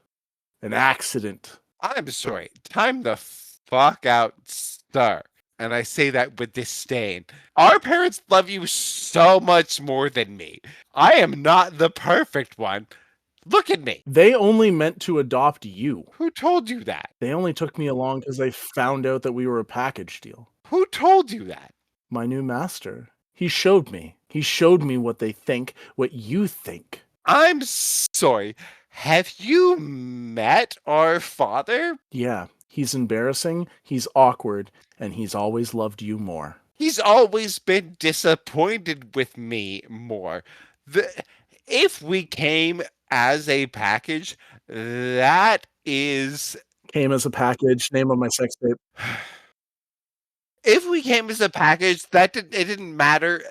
an accident. I'm sorry. Time the fuck out, sir. And I say that with disdain. Our parents love you so much more than me. I am not the perfect one. Look at me. They only meant to adopt you. Who told you that? They only took me along because they found out that we were a package deal. Who told you that? My new master. He showed me. He showed me what they think, what you think. I'm sorry. Have you met our father? Yeah, he's embarrassing, he's awkward, and he's always loved you more. He's always been disappointed with me more. If we came as a package, that is... Came as a package, name of my sex tape. If we came as a package, it didn't matter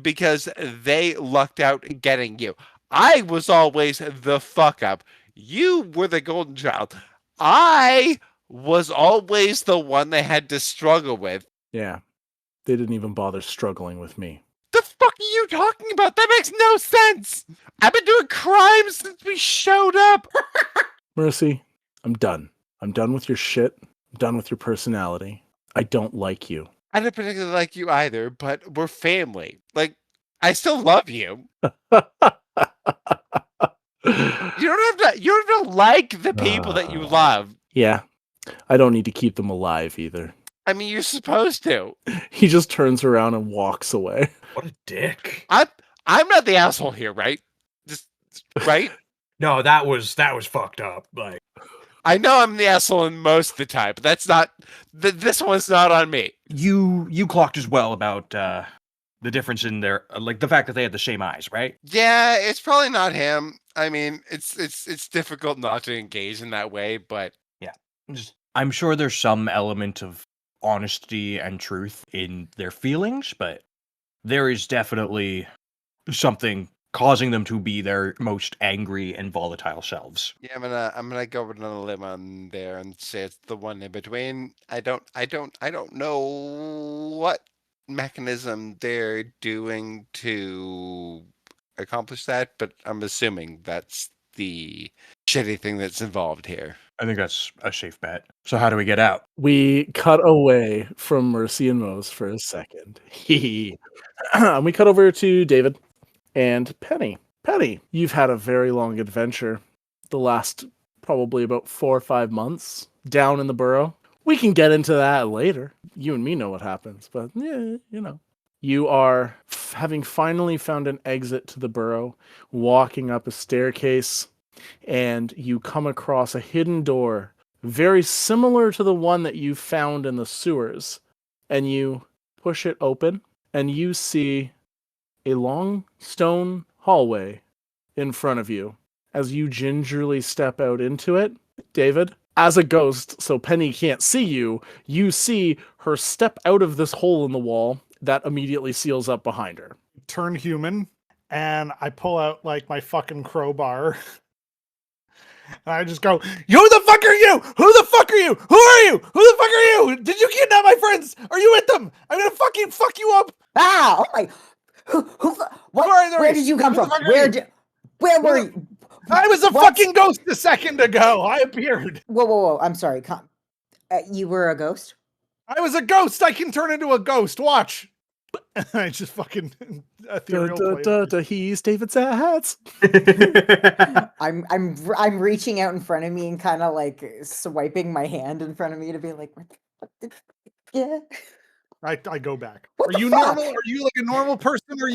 because they lucked out getting you. I was always the fuck up. You were the golden child. I was always the one they had to struggle with. Yeah, they didn't even bother struggling with me. The fuck are you talking about? That makes no sense. I've been doing crimes since we showed up. Mercy, I'm done. I'm done with your shit. I'm done with your personality. I don't like you. I don't particularly like you either, but we're family. Like, I still love you. You don't have to like the people that you love. Yeah, I don't need to keep them alive either. I mean, you're supposed to. He just turns around and walks away. What a dick. I'm not the asshole here, right? Just right? No, that was fucked up. Like, I know I'm the asshole in most of the time, but that's not. This one's not on me. you clocked as well about the difference in their like the fact that they had the same eyes, right? Yeah, it's probably not him. I mean, it's difficult not to engage in that way, but I'm sure there's some element of honesty and truth in their feelings, but there is definitely something causing them to be their most angry and volatile selves. yeah, I'm gonna go on a limb on there and say it's the one in between. I don't know what mechanism they're doing to accomplish that, but I'm assuming that's the shitty thing that's involved here. I think that's a safe bet. So how do we get out? We cut away from Mercy and Mose for a second. And we cut over to David and Penny. Penny, you've had a very long adventure. The last probably about 4 or 5 months down in the burrow. We can get into that later. You and me know what happens, but yeah, you know. You are having finally found an exit to the burrow, walking up a staircase, and you come across a hidden door very similar to the one that you found in the sewers. And you push it open, and you see a long stone hallway in front of you. As you gingerly step out into it, David, as a ghost, so Penny can't see you, you see her step out of this hole in the wall that immediately seals up behind her. Turn human, and I pull out like my fucking crowbar. And I just go, "Who the fuck are you? Who the fuck are you? Who are you? Who the fuck are you? Did you kidnap my friends? Are you with them? I'm gonna fucking fuck you up." Ah! Oh my! Where did you come from? Where were you? I was a fucking ghost a second ago. I appeared. Whoa! I'm sorry. You were a ghost? I was a ghost. I can turn into a ghost. Watch. I just fucking ethereal. He's David Zatz. I'm reaching out in front of me and kind of like swiping my hand in front of me to be like, yeah. I go back. What Are you the fuck? normal? Are you like a normal person? Are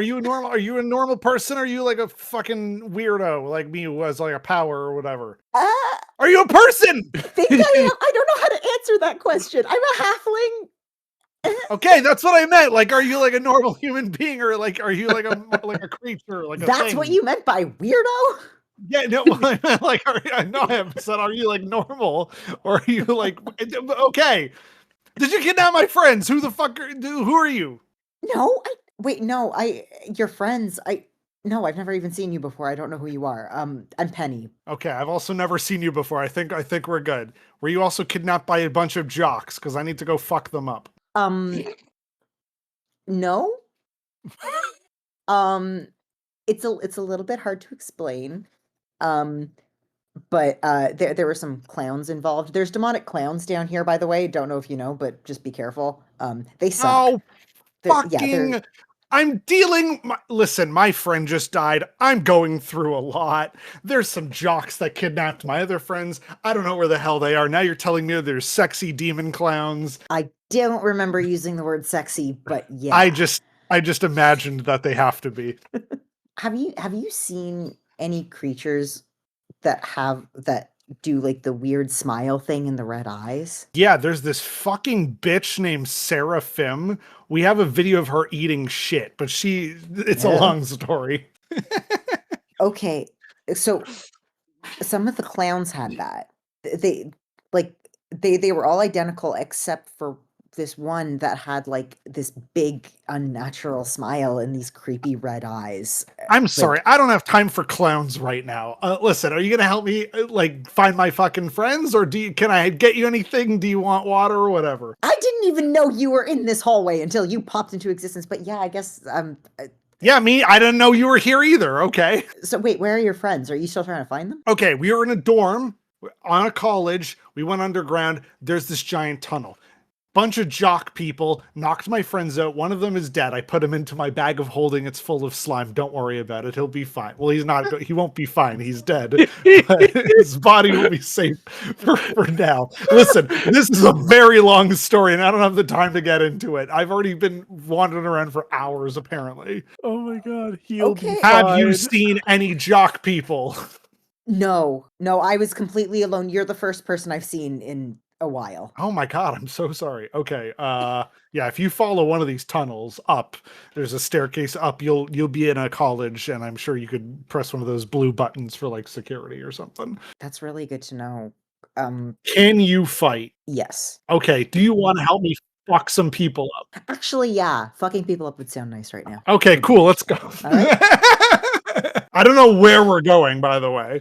you normal? Are you a normal person? Are you like a fucking weirdo like me who has like a power or whatever? Are you a person? I think I don't know how to answer that question. I'm a halfling. Okay, that's what I meant. Like, are you like a normal human being, or like, are you like a creature? Like, That's what you meant by weirdo? Yeah, no, I meant like, I haven't said, are you like normal, or are you like, okay? Did you kidnap my friends? Who the fuck who are you? No, your friends. No, I've never even seen you before. I don't know who you are. I'm Penny. Okay, I've also never seen you before. I think we're good. Were you also kidnapped by a bunch of jocks? Because I need to go fuck them up. No. It's a little bit hard to explain. But there were some clowns involved. There's demonic clowns down here, by the way. Don't know if you know, but just be careful. They suck. Oh, Yeah, fucking! I'm dealing. Listen, my friend just died. I'm going through a lot. There's some jocks that kidnapped my other friends. I don't know where the hell they are. Now you're telling me there's sexy demon clowns. I don't remember using the word sexy, but yeah. I just imagined that they have to be. Have you seen any creatures that do like the weird smile thing in the red eyes? Yeah, there's this fucking bitch named Seraphim. We have a video of her eating shit, but it's a long story. Okay, so some of the clowns had that. They were all identical except for this one that had like this big unnatural smile and these creepy red eyes. I'm sorry, I don't have time for clowns right now. Listen, are you gonna help me like find my fucking friends, or can I get you anything? Do you want water or whatever? I didn't even know you were in this hallway until you popped into existence. But yeah, I guess Yeah, I didn't know you were here either. Okay. So wait, where are your friends? Are you still trying to find them? Okay, we were in a dorm on a college. We went underground. There's this giant tunnel. Bunch of jock people knocked my friends out. One of them is dead. I put him into my bag of holding. It's full of slime. Don't worry about it. He'll be fine. Well, he's not. He won't be fine. He's dead. But his body will be safe for now. Listen, this is a very long story, and I don't have the time to get into it. I've already been wandering around for hours, apparently. Oh my god. He'll be fine. Have you seen any jock people? No, I was completely alone. You're the first person I've seen in a while. Oh my god, I'm so sorry. Okay, yeah, if you follow one of these tunnels up, there's a staircase up, you'll be in a college, and I'm sure you could press one of those blue buttons for like security or something. That's really good to know. Can you fight? Yes. Okay, do you want to help me fuck some people up? Actually, yeah, fucking people up would sound nice right now. Okay, cool, let's go. All right. I don't know where we're going, by the way.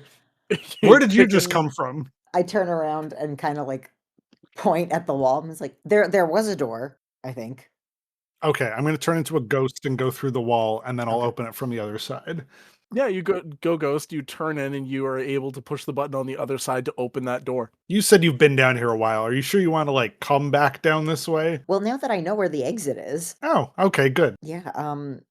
Where did you just come from? I turn around and kind of like point at the wall, and it's like there was a door, I think. Okay, I'm going to turn into a ghost and go through the wall, and then I'll open it from the other side. Yeah, you go ghost, you turn in, and you are able to push the button on the other side to open that door. You said you've been down here a while. Are you sure you want to like come back down this way? Well, now that I know where the exit is. Oh, okay, good. Yeah.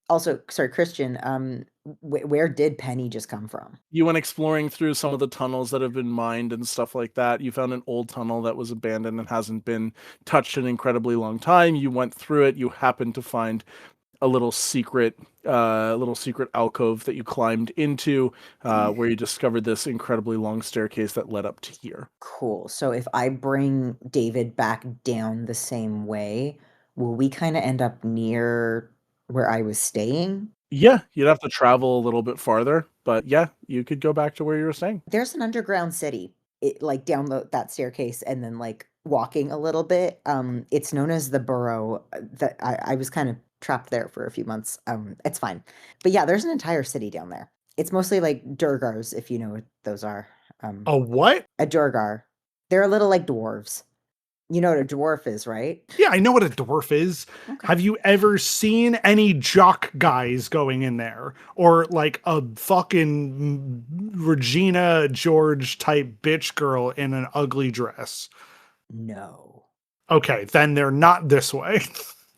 Also, sorry, Christian, where did Penny just come from? You went exploring through some of the tunnels that have been mined and stuff like that. You found an old tunnel that was abandoned and hasn't been touched in an incredibly long time. You went through it. You happened to find a little secret alcove that you climbed into, where you discovered this incredibly long staircase that led up to here. Cool. So if I bring David back down the same way, will we kind of end up near where I was staying? Yeah, you'd have to travel a little bit farther, but yeah, you could go back to where you were staying. There's an underground city, like down that staircase, and then like walking a little bit. It's known as the Burrow. That I was kind of trapped there for a few months. It's fine, but yeah, there's an entire city down there. It's mostly like Durgars, if you know what those are. A what? A Durgar. They're a little like dwarves. You know what a dwarf is, right? Yeah, I know what a dwarf is. Okay. Have you ever seen any jock guys going in there? Or like a fucking Regina George type bitch girl in an ugly dress? No. Okay, then they're not this way.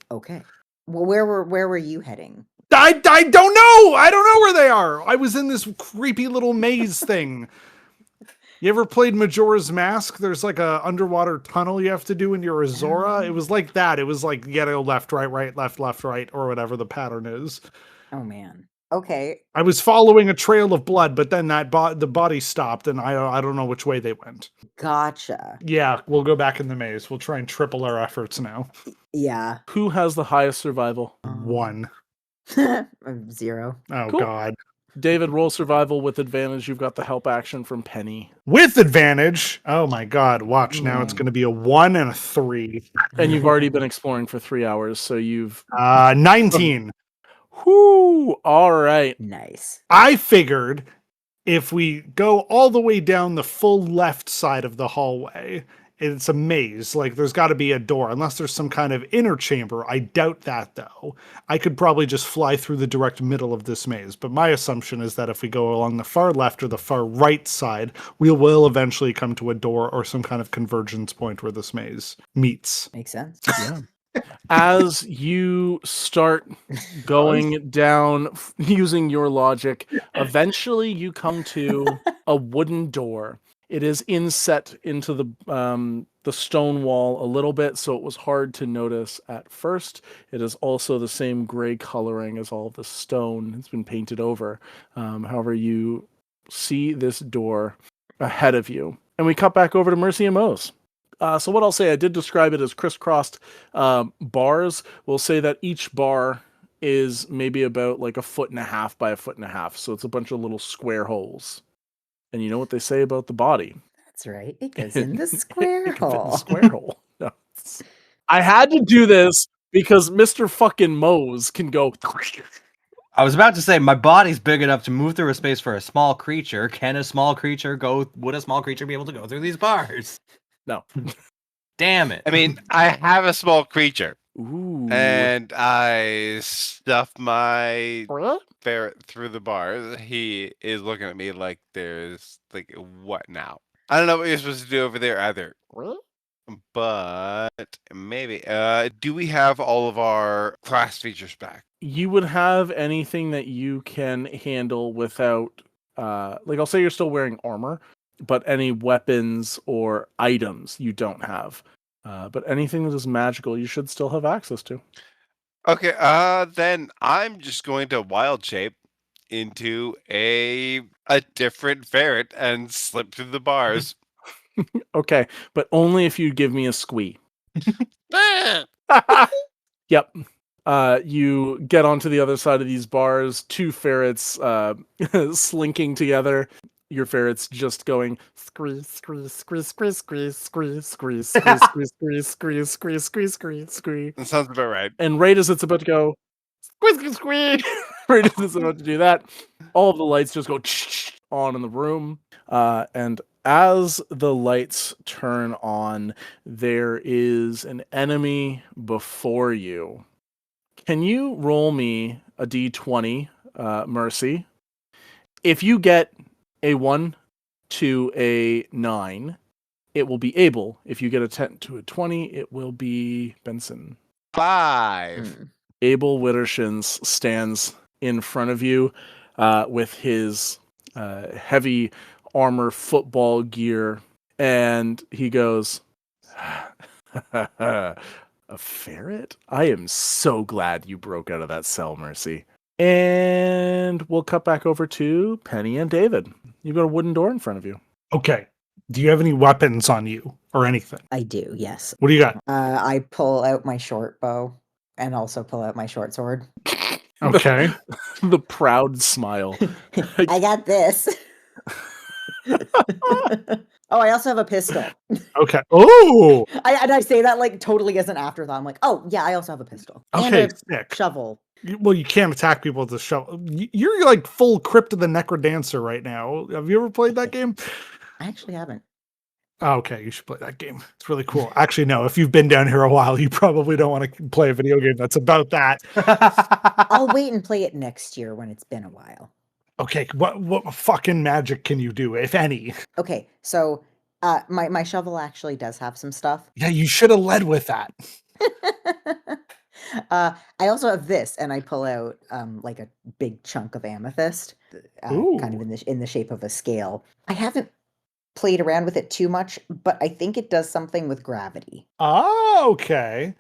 Okay. Well, where were you heading? I don't know! I don't know where they are! I was in this creepy little maze thing. You ever played Majora's Mask? There's like a underwater tunnel you have to do in your Azora. It was like that. It was like you gotta go left, right, left, right, or whatever the pattern is. Oh man. Okay. I was following a trail of blood, but then the body stopped, and I don't know which way they went. Gotcha. Yeah, we'll go back in the maze. We'll try and triple our efforts now. Yeah. Who has the highest survival? 1. 0. Oh, cool. God. David, roll survival with advantage. You've got the help action from Penny. With advantage? Oh my God. Watch, now it's going to be a 1 and a 3. And you've already been exploring for 3 hours, so you've... 19. Whoo! All right. Nice. I figured if we go all the way down the full left side of the hallway, it's a maze. Like, there's got to be a door, unless there's some kind of inner chamber. I doubt that, though. I could probably just fly through the direct middle of this maze. But my assumption is that if we go along the far left or the far right side, we will eventually come to a door or some kind of convergence point where this maze meets. Makes sense. Yeah. As you start going down using your logic, eventually you come to a wooden door. It is inset into the stone wall a little bit, so it was hard to notice at first. It is also the same gray coloring as all of the stone. It's been painted over. However, you see this door ahead of you. And we cut back over to Mercy and Mose. So what I'll say, I did describe it as crisscrossed bars. We'll say that each bar is maybe about like 1.5 by 1.5 feet. So it's a bunch of little square holes. And you know what they say about the body? That's right. It goes in the square It can fit in the hole. square hole. No. I had to do this because Mr. fucking Mose can go. I was about to say my body's big enough to move through a space for a small creature. Would a small creature be able to go through these bars? No. Damn it. I mean, I have a small creature, Ooh. and I stuff my What? ferret through the bars. He is looking at me like there's like, what now? I don't know what you're supposed to do over there either. What? But maybe. Do we have all of our class features back? You would have anything that you can handle without, like I'll say you're still wearing armor, but any weapons or items you don't have. But anything that is magical, you should still have access to. Okay, then I'm just going to wild shape into a different ferret and slip through the bars. Okay, but only if you give me a squee. Yep. You get onto the other side of these bars, two ferrets slinking together. Your ferret's just going scree, scree, scree, scree, scree, scree, scree, scree, scree, scree, scree, scree, scree, scree, scree. That sounds about right. And right as it's about to go, squee, squee, squee, right as it's about to do that, all of the lights just go on in the room. And as the lights turn on, there is an enemy before you. Can you roll me a d20, Mercy? If you get a 1 to a 9, it will be Abel. If you get a 10 to a 20, it will be Benson. 5. Abel Widdershins stands in front of you with his heavy armor football gear, and he goes, "A ferret? I am so glad you broke out of that cell, Mercy." And we'll cut back over to Penny and David. You've got a wooden door in front of you. Okay. Do you have any weapons on you or anything? I do, yes. What do you got? I pull out my short bow and also pull out my short sword. Okay. The proud smile. I got this. Oh, I also have a pistol. Okay. Oh, I say that like totally as an afterthought. I'm like, oh yeah, I also have a pistol. okay. And a Sick. shovel. Well, you can't attack people with a shovel. You're like full Crypt of the Necrodancer right now. Have you ever played that game? I actually haven't. Oh, okay, you should play that game. It's really cool. Actually, no, if you've been down here a while, you probably don't want to play a video game that's about that. I'll wait and play it next year when it's been a while. Okay, what fucking magic can you do, if any? Okay, so my shovel actually does have some stuff. Yeah, you should have led with that. I also have this, and I pull out like a big chunk of amethyst, kind of in the shape of a scale. I haven't played around with it too much, but I think it does something with gravity. Oh, okay.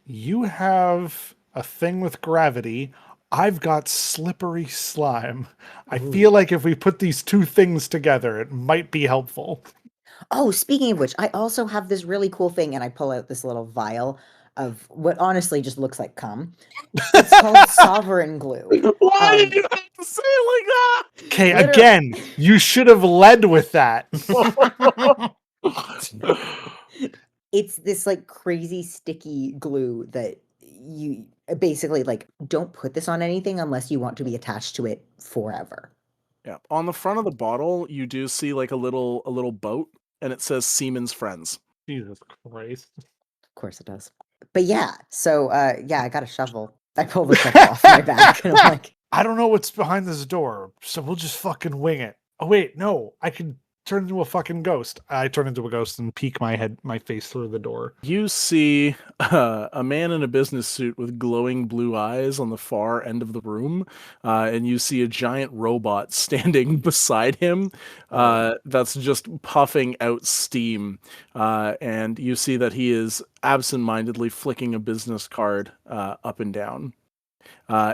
You have a thing with gravity. I've got slippery slime. I feel like if we put these two things together, it might be helpful. Oh, speaking of which, I also have this really cool thing, and I pull out this little vial of what honestly just looks like cum. It's called sovereign glue. Why did you have to say it like that? Okay, Literally- again, you should have led with that. It's this like crazy sticky glue that you basically like, don't put this on anything unless you want to be attached to it forever. Yeah. On the front of the bottle, you do see like a little boat, and it says Seaman's Friends. Jesus Christ. Of course it does. But yeah, so yeah, I got a shovel. I pull the shovel off my back and I'm like, I don't know what's behind this door, so we'll just fucking wing it. Oh wait, no, I can turn into a fucking ghost. I turn into a ghost and peek my face through the door. You see a man in a business suit with glowing blue eyes on the far end of the room, and you see a giant robot standing beside him that's just puffing out steam, and you see that he is absent-mindedly flicking a business card up and down.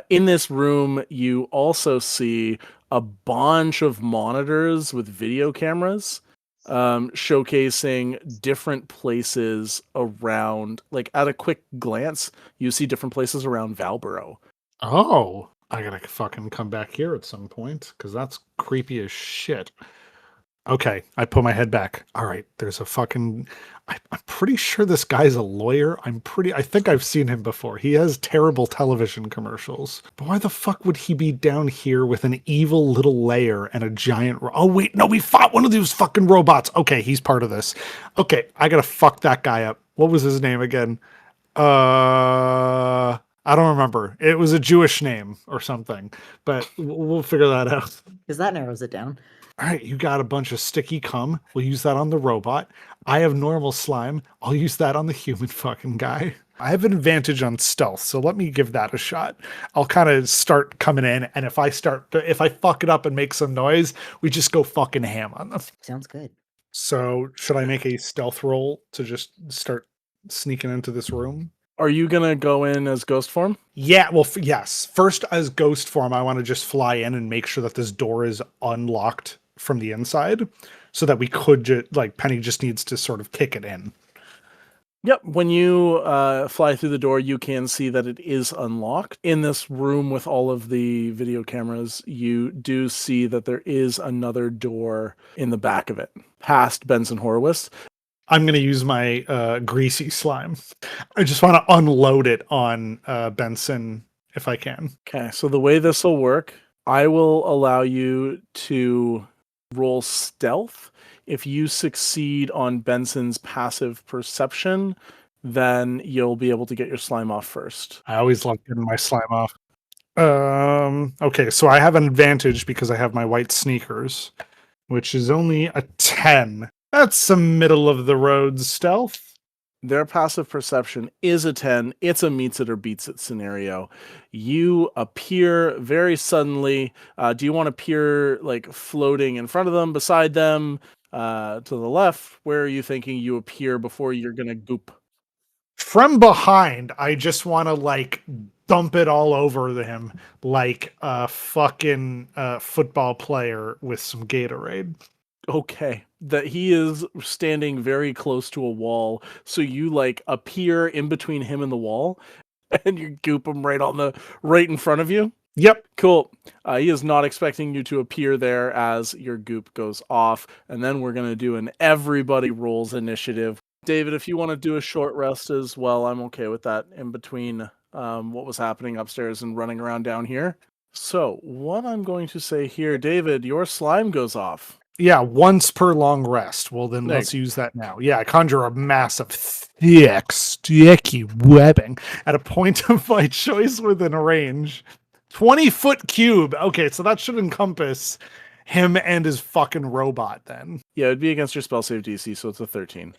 In this room, you also see a bunch of monitors with video cameras showcasing different places around, like at a quick glance, you see different places around Valborough. Oh, I gotta fucking come back here at some point because that's creepy as shit. Okay, I put my head back. All right, there's a fucking. I'm pretty sure this guy's a lawyer. I think I've seen him before. He has terrible television commercials. But why the fuck would he be down here with an evil little lair and a giant? Oh wait, no, we fought one of those fucking robots. Okay, he's part of this. Okay, I gotta fuck that guy up. What was his name again? I don't remember. It was a Jewish name or something, but we'll figure that out. because that narrows it down. All right, you got a bunch of sticky cum. We'll use that on the robot. I have normal slime. I'll use that on the human fucking guy. I have an advantage on stealth, so let me give that a shot. I'll kind of start coming in, and if I fuck it up and make some noise, we just go fucking ham on them. Sounds good. So, should I make a stealth roll to just start sneaking into this room? Are you gonna go in as ghost form? Yeah, well, yes. First, as ghost form, I want to just fly in and make sure that this door is unlocked from the inside so that we could Penny just needs to sort of kick it in. Yep. When you fly through the door, you can see that it is unlocked. In this room with all of the video cameras, you do see that there is another door in the back of it, past Benson Horowitz. I'm going to use my greasy slime. I just want to unload it on Benson if I can. Okay, so the way this will work, I will allow you to roll stealth. If you succeed on Benson's passive perception, then you'll be able to get your slime off first. I always like getting my slime off. Okay, so I have an advantage because I have my white sneakers, which is only a 10. That's some middle of the road stealth. Their passive perception is a 10. It's a meets it or beats it scenario. You appear very suddenly. Do you want to appear like floating in front of them, beside them, to the left? Where are you thinking you appear before you're going to goop? From behind, I just want to like dump it all over him like a fucking football player with some Gatorade. Okay, that he is standing very close to a wall, so you like appear in between him and the wall, and you goop him right in front of you. Yep. Cool. He is not expecting you to appear there as your goop goes off, and then we're gonna do an everybody rolls initiative. David, if you want to do a short rest as well, I'm okay with that in between what was happening upstairs and running around down here. So what I'm going to say here, David, your slime goes off. Yeah, once per long rest. Well, then let's use that now. Yeah, I conjure a massive, thick, sticky webbing at a point of my choice within a range. 20-foot cube. Okay, so that should encompass him and his fucking robot then. Yeah, it'd be against your spell save DC, so it's a 13.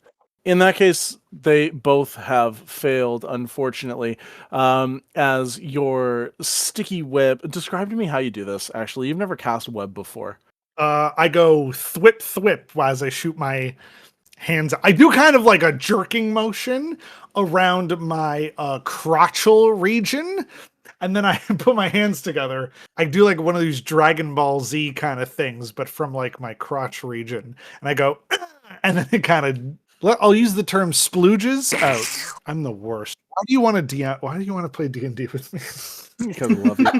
In that case, they both have failed, unfortunately, as your sticky web... Describe to me how you do this, actually. You've never cast a web before. I go thwip thwip as I shoot my hands. I do kind of like a jerking motion around my crotchal region, and then I put my hands together. I do like one of these Dragon Ball Z kind of things, but from like my crotch region. And I go, and then it kind of... I'll use the term splooges out. I'm the worst. Why do you want to play D&D with me? Because I love you.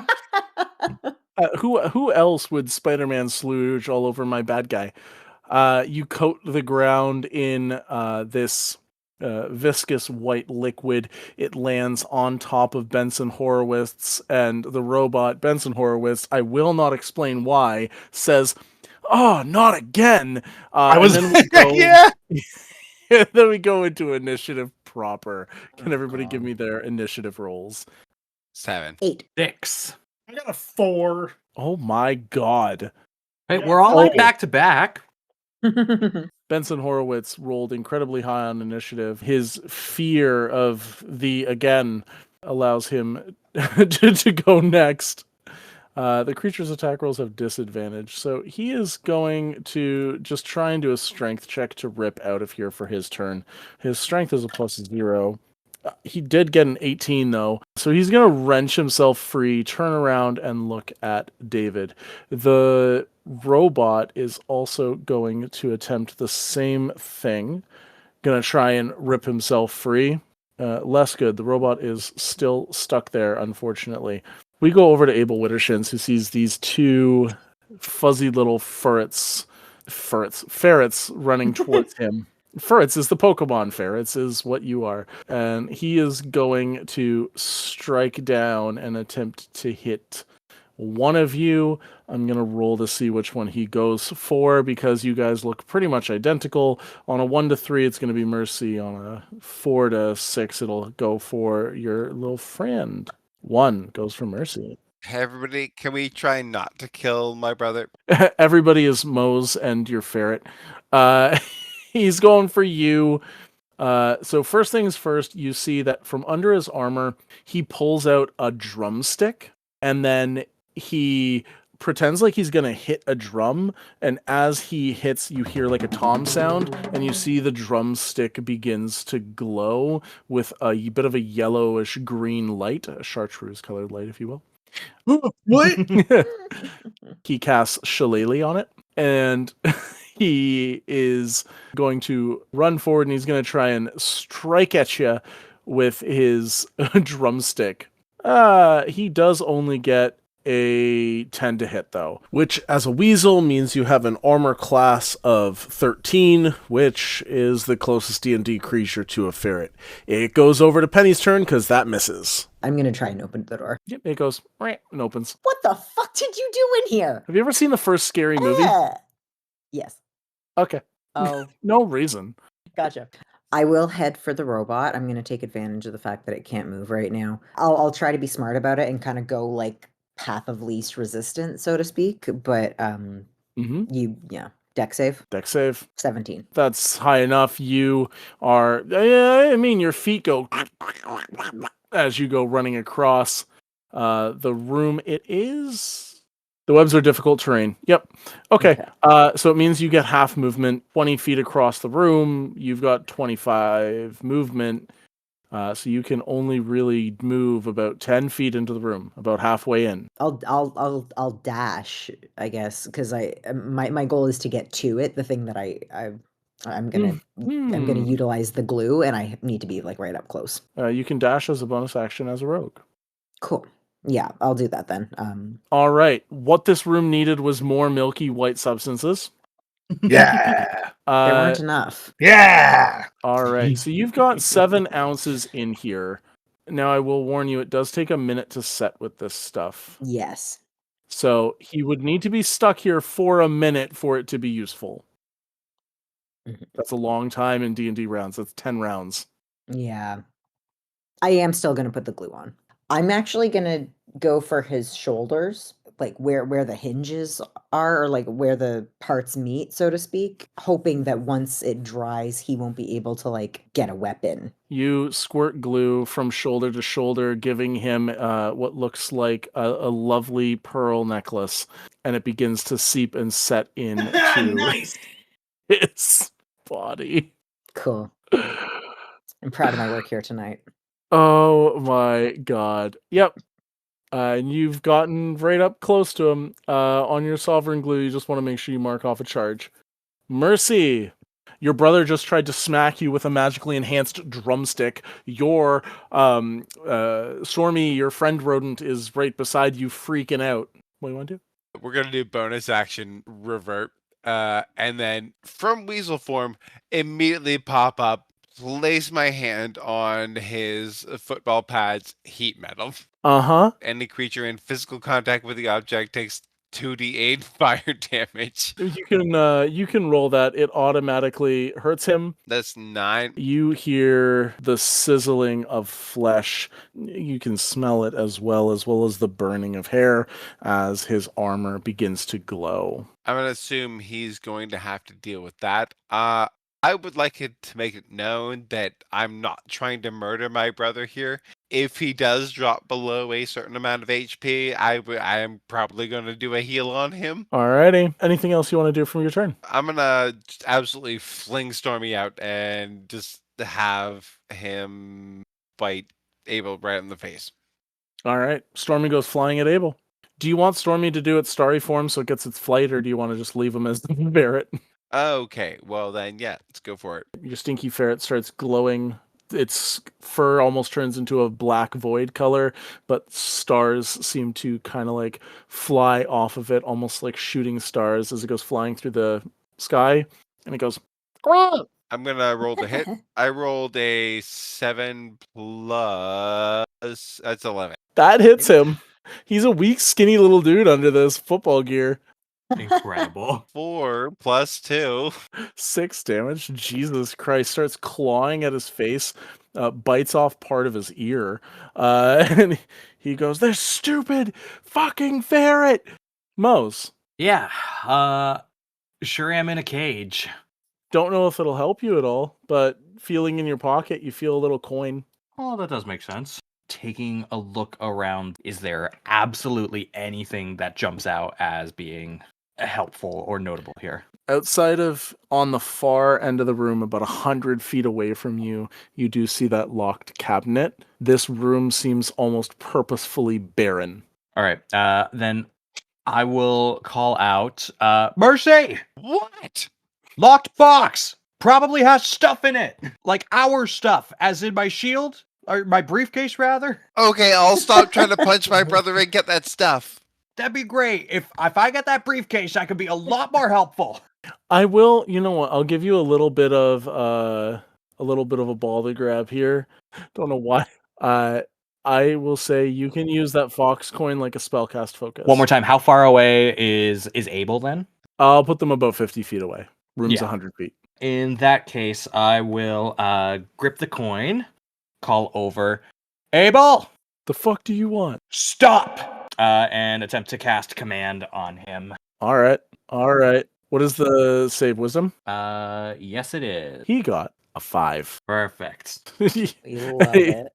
Who else would Spider-Man slooge all over my bad guy? You coat the ground in this viscous white liquid. It lands on top of Benson Horowitz, and the robot Benson Horowitz, I will not explain why, says, "Oh, not again!" I was, and then we go, yeah. then we go into initiative proper. Can Oh, everybody give God. me their initiative rolls? 7. 8. 6. I got a 4. Oh my god. Hey, Yeah, we're all like oh. back to back. Benson Horowitz rolled incredibly high on initiative. His fear of the again allows him to go next. The creature's attack rolls have disadvantage, so he is going to just try and do a strength check to rip out of here for his turn. His strength is a +0. He did get an 18, though, so he's going to wrench himself free, turn around, and look at David. The robot is also going to attempt the same thing. Going to try and rip himself free. Less good. The robot is still stuck there, unfortunately. We go over to Abel Widdershins, who sees these two fuzzy little ferrets running towards him. Ferrets is the Pokemon. Ferrets is what you are. And he is going to strike down and attempt to hit one of you. I'm going to roll to see which one he goes for, because you guys look pretty much identical. On a 1 to 3, it's going to be Mercy. On a 4 to 6, it'll go for your little friend. 1 goes for Mercy. Hey, everybody, can we try not to kill my brother? Everybody is Mose and your ferret. He's going for you. So first things first, you see that from under his armor, he pulls out a drumstick, and then he pretends like he's gonna hit a drum, and as he hits, you hear like a tom sound, and you see the drumstick begins to glow with a bit of a yellowish green light, a chartreuse colored light, if you will. What? He casts Shillelagh on it, and he is going to run forward, and he's going to try and strike at you with his drumstick. He does only get a 10 to hit, though, which as a weasel means you have an armor class of 13, which is the closest D&D creature to a ferret. It goes over to Penny's turn, because that misses. I'm going to try and open the door. Yep, it goes and opens. What the fuck did you do in here? Have you ever seen the first Scary Movie? Yes. Okay. Oh, No reason. gotcha. I will head for the robot. I'm going to take advantage of the fact that it can't move right now. I'll try to be smart about it and kind of go like path of least resistance, so to speak. But deck save. Deck save. 17. That's high enough. You are, I mean, your feet go as you go running across the room. The webs are difficult terrain. Yep. Okay. So it means you get half movement, 20 feet across the room. You've got 25 movement. So you can only really move about 10 feet into the room, about halfway in. I'll dash, I guess, because my goal is to get to it. The thing that I'm gonna utilize the glue, and I need to be like right up close. You can dash as a bonus action as a rogue. Cool. Yeah, I'll do that then. All right. What this room needed was more milky white substances. Yeah. There weren't enough. Yeah. All right. So you've got 7 ounces in here. Now, I will warn you, it does take a minute to set with this stuff. Yes. So he would need to be stuck here for a minute for it to be useful. That's a long time in D&D rounds. That's 10 rounds. Yeah. I am still going to put the glue on. I'm actually going to go for his shoulders, like where the hinges are, or like where the parts meet, so to speak, hoping that once it dries, he won't be able to like get a weapon. You squirt glue from shoulder to shoulder, giving him what looks like a lovely pearl necklace, and it begins to seep and set into Nice. his body. Cool. I'm proud of my work here tonight. Oh my god. Yep. And you've gotten right up close to him. On your sovereign glue, you just want to make sure you mark off a charge. Mercy! Your brother just tried to smack you with a magically enhanced drumstick. Your Stormy, your friend rodent, is right beside you freaking out. What do you want to do? We're going to do bonus action revert. And then from weasel form, immediately pop up place my hand on his football pad's heat metal. Uh-huh. Any creature in physical contact with the object takes 2d8 fire damage. You can roll that. It automatically hurts him. That's 9. You hear the sizzling of flesh. You can smell it as well as the burning of hair as his armor begins to glow. I'm going to assume he's going to have to deal with that. I would like it to make it known that I'm not trying to murder my brother here. If he does drop below a certain amount of HP, I am probably going to do a heal on him. Alrighty. Anything else you want to do from your turn? I'm going to absolutely fling Stormy out and just have him bite Abel right in the face. All right. Stormy goes flying at Abel. Do you want Stormy to do its starry form so it gets its flight, or do you want to just leave him as the ferret? Okay, well then, yeah, let's go for it. Your stinky ferret starts glowing. Its fur almost turns into a black void color, but stars seem to kind of like fly off of it, almost like shooting stars as it goes flying through the sky. And it goes, "Quack!" I'm going to roll the hit. I rolled a 7 plus... That's 11. That hits him. He's a weak, skinny little dude under this football gear. Incredible. 4 plus 2. 6 damage. Jesus Christ. Starts clawing at his face, bites off part of his ear. And he goes, "This stupid fucking ferret." Mose. Yeah. Sure am in a cage. Don't know if it'll help you at all, but feeling in your pocket, you feel a little coin. Oh, that does make sense. Taking a look around, is there absolutely anything that jumps out as being helpful or notable here? Outside of on the far end of the room, about 100 feet away from you, you do see that locked cabinet. This room seems almost purposefully barren. All right. Then I will call out, Mercy! What? Locked box! Probably has stuff in it. Like our stuff, as in my shield? Or my briefcase, rather? Okay, I'll stop trying to punch my brother and get that stuff. That'd be great. If I get that briefcase, I could be a lot more helpful. I will, you know what, I'll give you a little bit of a ball to grab here. Don't know why. I will say you can use that fox coin like a spellcast focus. One more time. How far away is Abel then? I'll put them about 50 feet away. Room's Yeah. 100 feet. In that case, I will grip the coin, call over, Abel, The fuck do you want? stop, and attempt to cast command on him. All right. What is the save, wisdom? Yes, it is. He got a 5. Perfect. We love it.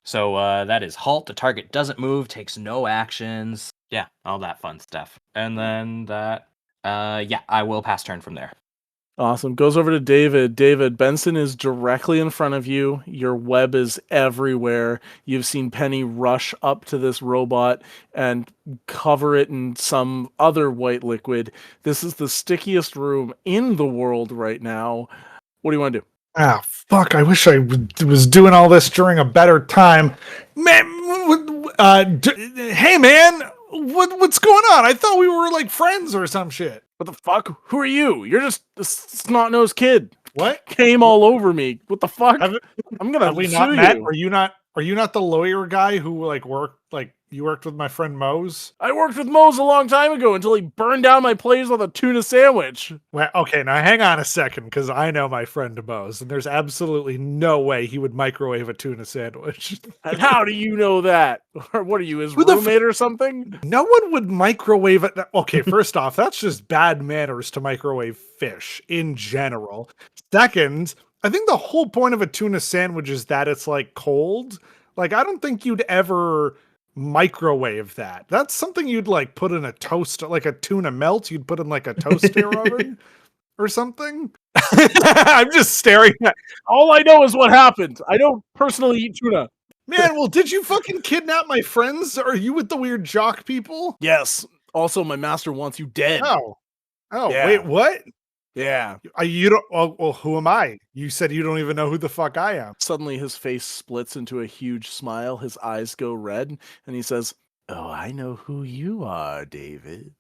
So that is halt. The target doesn't move, takes no actions. Yeah, all that fun stuff. And then that, yeah, I will pass turn from there. Awesome. Goes over to David. David, Benson is directly in front of you. Your web is everywhere. You've seen Penny rush up to this robot and cover it in some other white liquid. This is the stickiest room in the world right now. What do you want to do? Ah, fuck. I wish I was doing all this during a better time. Man, hey, man, what's going on? I thought we were like friends or some shit. What the fuck? Who are you? You're just a snot-nosed kid. What? Came all over me. What the fuck? Have- I'm gonna Have we sue not met? you. Are you not the lawyer guy who you worked with my friend Mose? I worked with Mose a long time ago until he burned down my place with a tuna sandwich. Well, okay, now hang on a second, because I know my friend Mose, and there's absolutely no way he would microwave a tuna sandwich. And how do you know that? Or what are you, his Who the roommate or something? No one would microwave it. Okay, first off, that's just bad manners to microwave fish in general. Second, I think the whole point of a tuna sandwich is that it's like cold. Like, I don't think you'd ever microwave that. That's something you'd like put in a toaster, like a tuna melt. You'd put in like a toaster oven or something. I'm just staring at. All I know is what happened. I don't personally eat tuna. Man, well, did you fucking kidnap my friends? Are you with the weird jock people? Yes. Also, my master wants you dead. Oh, Yeah. wait, what? Yeah. You don't. Oh, well, who am I? You said you don't even know who the fuck I am. Suddenly his face splits into a huge smile. His eyes go red, and he says, "Oh, I know who you are, David."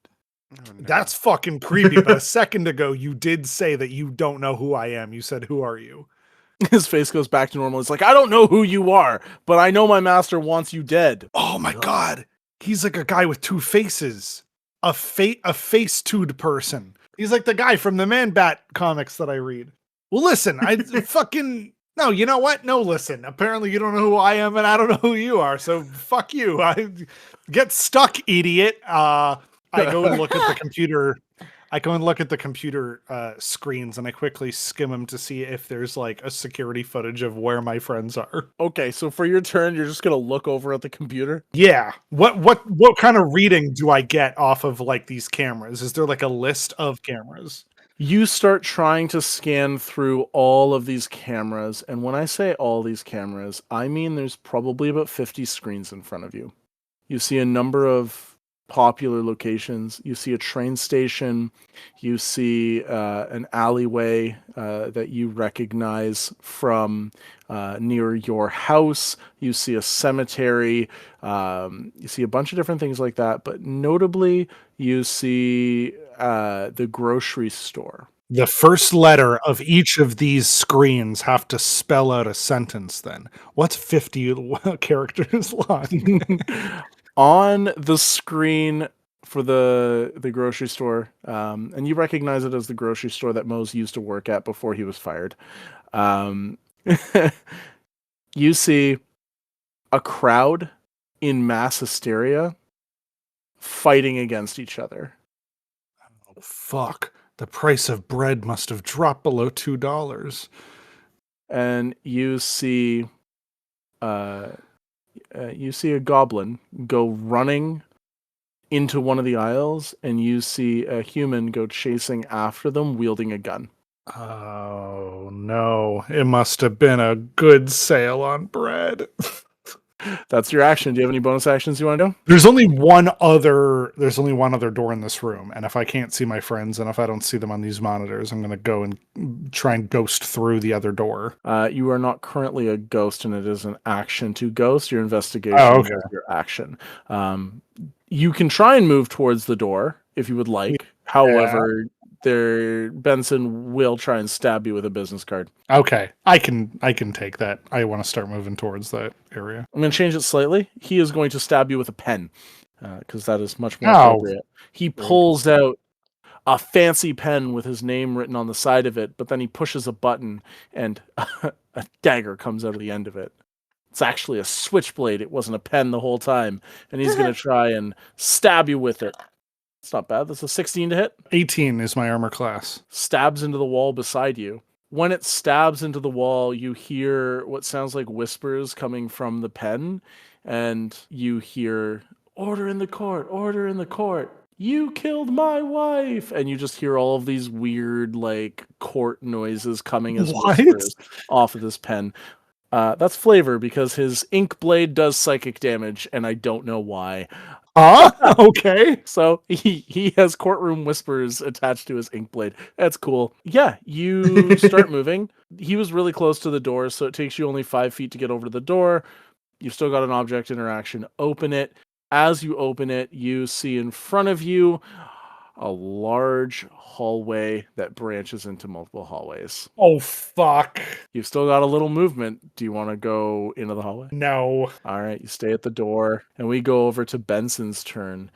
Oh, no. That's fucking creepy. But a second ago, you did say that you don't know who I am. You said, "Who are you?" His face goes back to normal. It's like, I don't know who you are, but I know my master wants you dead. Oh my god. He's like a guy with two faces. A face-toed person. He's like the guy from the Man-Bat comics that I read. Well, listen, I fucking... No, you know what? No, listen. Apparently you don't know who I am and I don't know who you are, so fuck you. I get stuck, idiot. I go and look at the computer. Screens and I quickly skim them to see if there's like a security footage of where my friends are. Okay, so for your turn, you're just gonna look over at the computer? Yeah. What kind of reading do I get off of like these cameras? Is there like a list of cameras? You start trying to scan through all of these cameras, and when I say all these cameras, I mean there's probably about 50 screens in front of you. You see a number of popular locations. You see a train station. You see an alleyway that you recognize from near your house. You see a cemetery. You see a bunch of different things like that, but notably you see the grocery store. The first letter of each of these screens have to spell out a sentence then. What's 50 characters long? On the screen for the grocery store, and you recognize it as the grocery store that Mose used to work at before he was fired. You see a crowd in mass hysteria fighting against each other. Oh, fuck. The price of bread must have dropped below $2. And you see a goblin go running into one of the aisles, and you see a human go chasing after them wielding a gun. Oh no, it must have been a good sale on bread. That's your action. Do you have any bonus actions you want to do? There's only one other door in this room, and if I can't see my friends and if I don't see them on these monitors, I'm going to go and try and ghost through the other door. You are not currently a ghost, and it is an action to ghost. Your investigation is your action. You can try and move towards the door if you would like. However, Benson will try and stab you with a business card. Okay, I can take that. I want to start moving towards that area. I'm going to change it slightly. He is going to stab you with a pen, because that is much more appropriate. He pulls out a fancy pen with his name written on the side of it, but then he pushes a button and a dagger comes out of the end of it. It's actually a switchblade. It wasn't a pen the whole time, and he's going to try and stab you with it. It's not bad. That's a 16 to hit. 18 is my armor class. Stabs into the wall beside you. When it stabs into the wall, you hear what sounds like whispers coming from the pen, and you hear, "Order in the court, order in the court. You killed my wife." And you just hear all of these weird, like, court noises coming as whispers off of this pen. That's Flavor, because his ink blade does psychic damage, and I don't know why. Okay. So he has courtroom whispers attached to his ink blade. That's cool. Yeah, you start moving. He was really close to the door, so it takes you only 5 feet to get over to the door. You've still got an object interaction. Open it. As you open it, you see in front of you a large hallway that branches into multiple hallways. Oh, fuck. You've still got a little movement. Do you want to go into the hallway? No. All right, you stay at the door, and we go over to Benson's turn.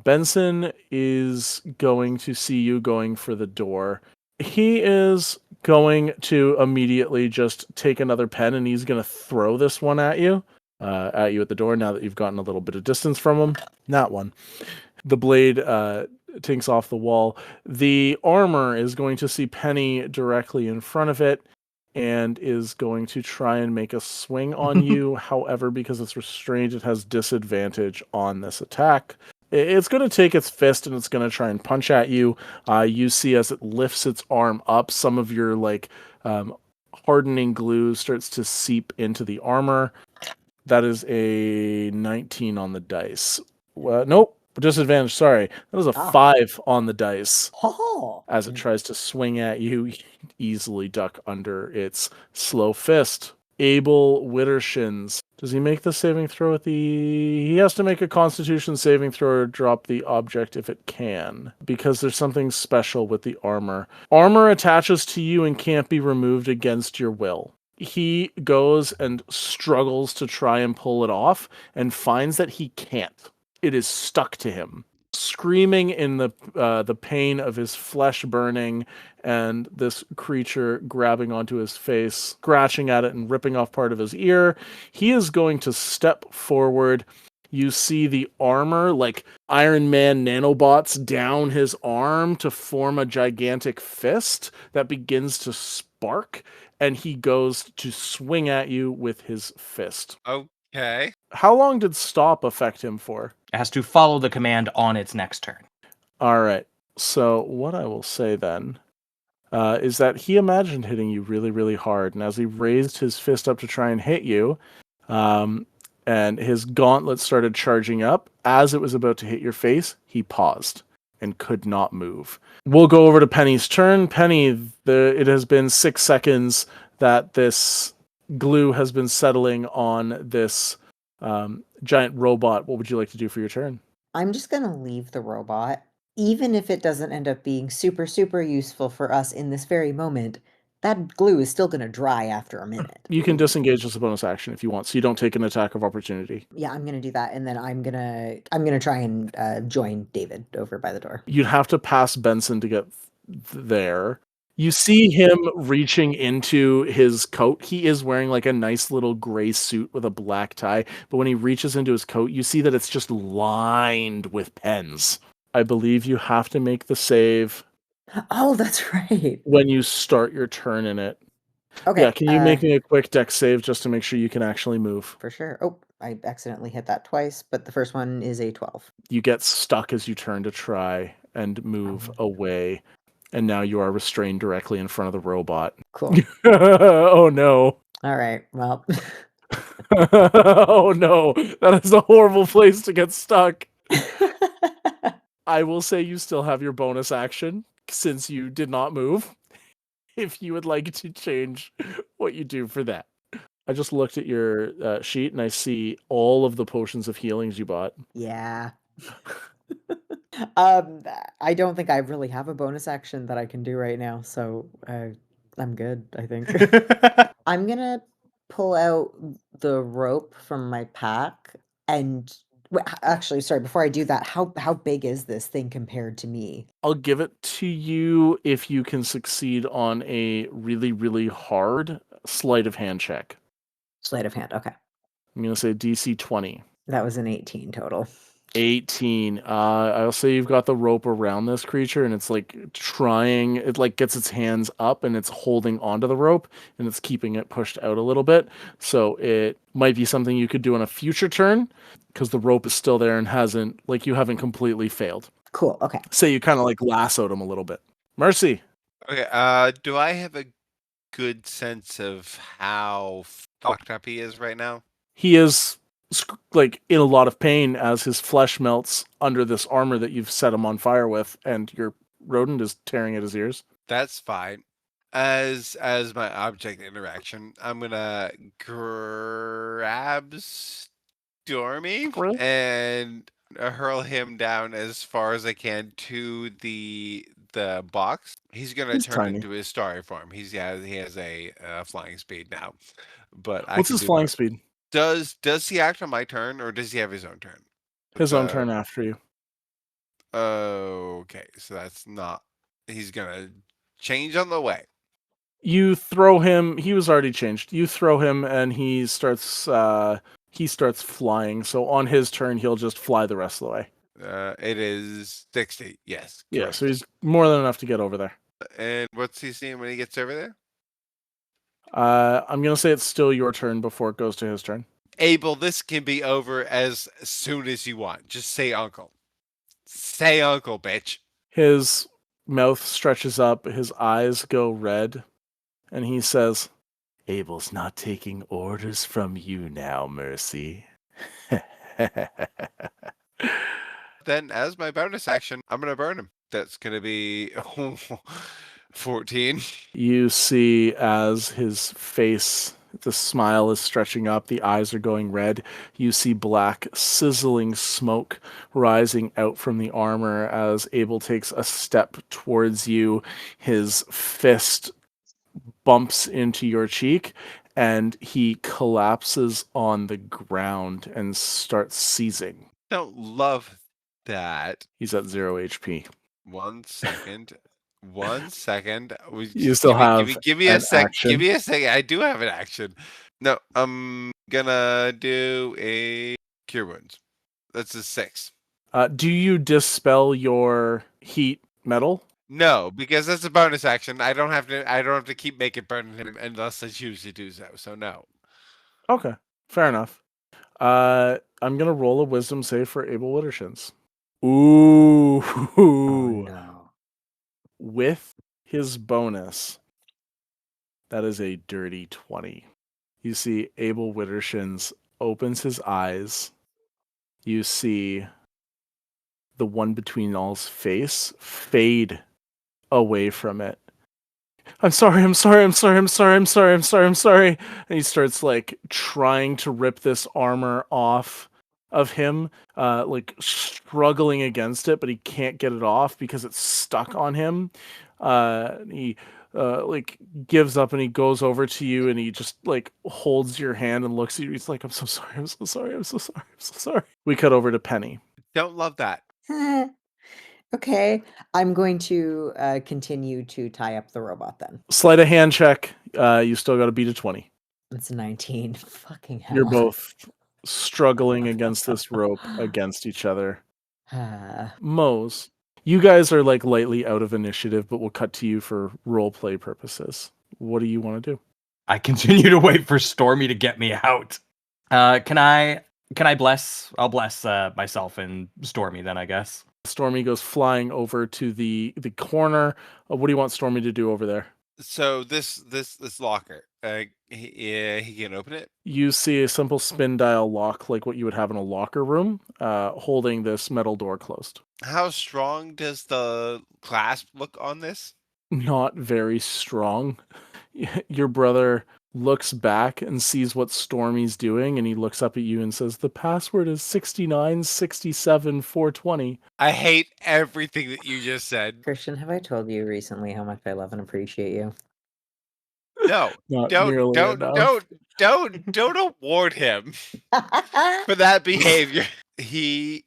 Benson is going to see you going for the door. He is going to immediately just take another pen, and he's going to throw this one at you at the door, now that you've gotten a little bit of distance from him. That one. The blade tinks off the wall. The armor is going to see Penny directly in front of it and is going to try and make a swing on you. However, because it's restrained, it has disadvantage on this attack. It's going to take its fist and it's going to try and punch at you. You see as it lifts its arm up, some of your hardening glue starts to seep into the armor. That is a 19 on the dice. Nope. Disadvantage, sorry. That was a 5 on the dice. As it tries to swing at you, you easily duck under its slow fist. Abel Widdershins. Does he make the saving throw at the... He has to make a Constitution saving throw or drop the object if it can, because there's something special with the armor. Armor attaches to you and can't be removed against your will. He goes and struggles to try and pull it off and finds that he can't. It is stuck to him. Screaming in the pain of his flesh burning and this creature grabbing onto his face, scratching at it and ripping off part of his ear, he is going to step forward. You see the armor, like Iron Man nanobots, down his arm to form a gigantic fist that begins to spark, and he goes to swing at you with his fist. Okay. How long did stop affect him for? It has to follow the command on its next turn. All right. So what I will say then is that he imagined hitting you really, really hard. And as he raised his fist up to try and hit you, and his gauntlet started charging up, as it was about to hit your face, he paused and could not move. We'll go over to Penny's turn. Penny, it has been 6 seconds that this glue has been settling on this giant robot. What would you like to do for your turn? I'm just going to leave the robot. Even if it doesn't end up being super, super useful for us in this very moment, that glue is still going to dry after a minute. You can disengage as a bonus action if you want, so you don't take an attack of opportunity. Yeah, I'm going to do that, and then I'm going to try and join David over by the door. You'd have to pass Benson to get there. You see him reaching into his coat. He is wearing like a nice little gray suit with a black tie, but when he reaches into his coat, you see that it's just lined with pens. I believe you have to make the save. Oh, that's right. When you start your turn in it. Okay. Yeah, can you make me a quick dex save just to make sure you can actually move? For sure. Oh, I accidentally hit that twice, but the first one is a 12. You get stuck as you turn to try and move away, and now you are restrained directly in front of the robot. Cool. Oh no. All right. Well. Oh no. That is a horrible place to get stuck. I will say you still have your bonus action since you did not move. If you would like to change what you do for that. I just looked at your sheet and I see all of the potions of healings you bought. Yeah. I don't think I really have a bonus action that I can do right now, so I'm good, I think. I'm gonna pull out the rope from my pack and actually, sorry, before I do that, how big is this thing compared to me? I'll give it to you if you can succeed on a really, really hard sleight of hand check. Sleight of hand, okay. I'm going to say DC 20. That was an 18 total. 18. I'll say you've got the rope around this creature and it's like trying, it like gets its hands up and it's holding onto the rope and it's keeping it pushed out a little bit. So it might be something you could do on a future turn because the rope is still there and you haven't completely failed. Cool, okay. Say you kind of like lassoed him a little bit. Mercy. Okay, do I have a good sense of how fucked up he is right now? He is like in a lot of pain as his flesh melts under this armor that you've set him on fire with, and your rodent is tearing at his ears. That's fine. As my object interaction, I'm gonna grab Stormy and hurl him down as far as I can to the box. He's gonna turn tiny. into his starry form. He has a flying speed now. But what's his flying speed? Does he act on my turn, or does he have his own turn? His own turn after you. Okay, so that's not. He's gonna change on the way. You throw him. He was already changed. You throw him, and he starts flying. So on his turn, he'll just fly the rest of the way. It is 60. Yes. Yeah, correct. so he's more than enough to get over there. And what's he seeing when he gets over there? I'm gonna say it's still your turn before it goes to his turn. Abel, this can be over as soon as you want. Just say uncle. Say uncle, bitch. His mouth stretches up, his eyes go red, and he says, Abel's not taking orders from you now, Mercy. Then, as my bonus action, I'm going to burn him. That's going to be 14. You see as his face The smile is stretching up. The eyes are going red. You see black, sizzling smoke rising out from the armor as Abel takes a step towards you. His fist bumps into your cheek, and he collapses on the ground and starts seizing. Don't love that. He's at 0 HP. 1 second. 1 second. You still have give me an a sec. action. Give me a second. I do have an action. No, I'm gonna do a cure wounds. That's a 6. Do you dispel your heat metal? No, because that's a bonus action. I don't have to keep making burn him unless I choose to do so. So no. Okay, fair enough. I'm gonna roll a wisdom save for Abel Widdershins. Ooh. Oh, no. With his bonus, that is a dirty 20. You see Abel Widdershins opens his eyes. You see the one between all's face fade away from it. I'm sorry. And he starts like trying to rip this armor off of him, like struggling against it, but he can't get it off because it's stuck on him. He like gives up and he goes over to you and he just like holds your hand and looks at you. He's like, I'm so sorry. We cut over to Penny. Don't love that. Okay, I'm going to continue to tie up the robot then. Sleight of hand check. You still got to beat a 20. It's 19. Fucking hell. You're both struggling against this rope against each other. Mose, you guys are like lightly out of initiative, but we'll cut to you for role play purposes. What do you want to do? I continue to wait for Stormy to get me out. Can I bless? I'll bless myself and Stormy then, I guess. Stormy goes flying over to the corner. What do you want Stormy to do over there? So this locker, he can open it. You see a simple spin dial lock like what you would have in a locker room, holding this metal door closed. How strong does the clasp look on this? Not very strong. Your brother looks back and sees what Stormy's doing, and he looks up at you and says, the password is 6967420. I hate everything that you just said. Christian, have I told you recently how much I love and appreciate you? No, Not don't nearly enough. award him for that behavior. He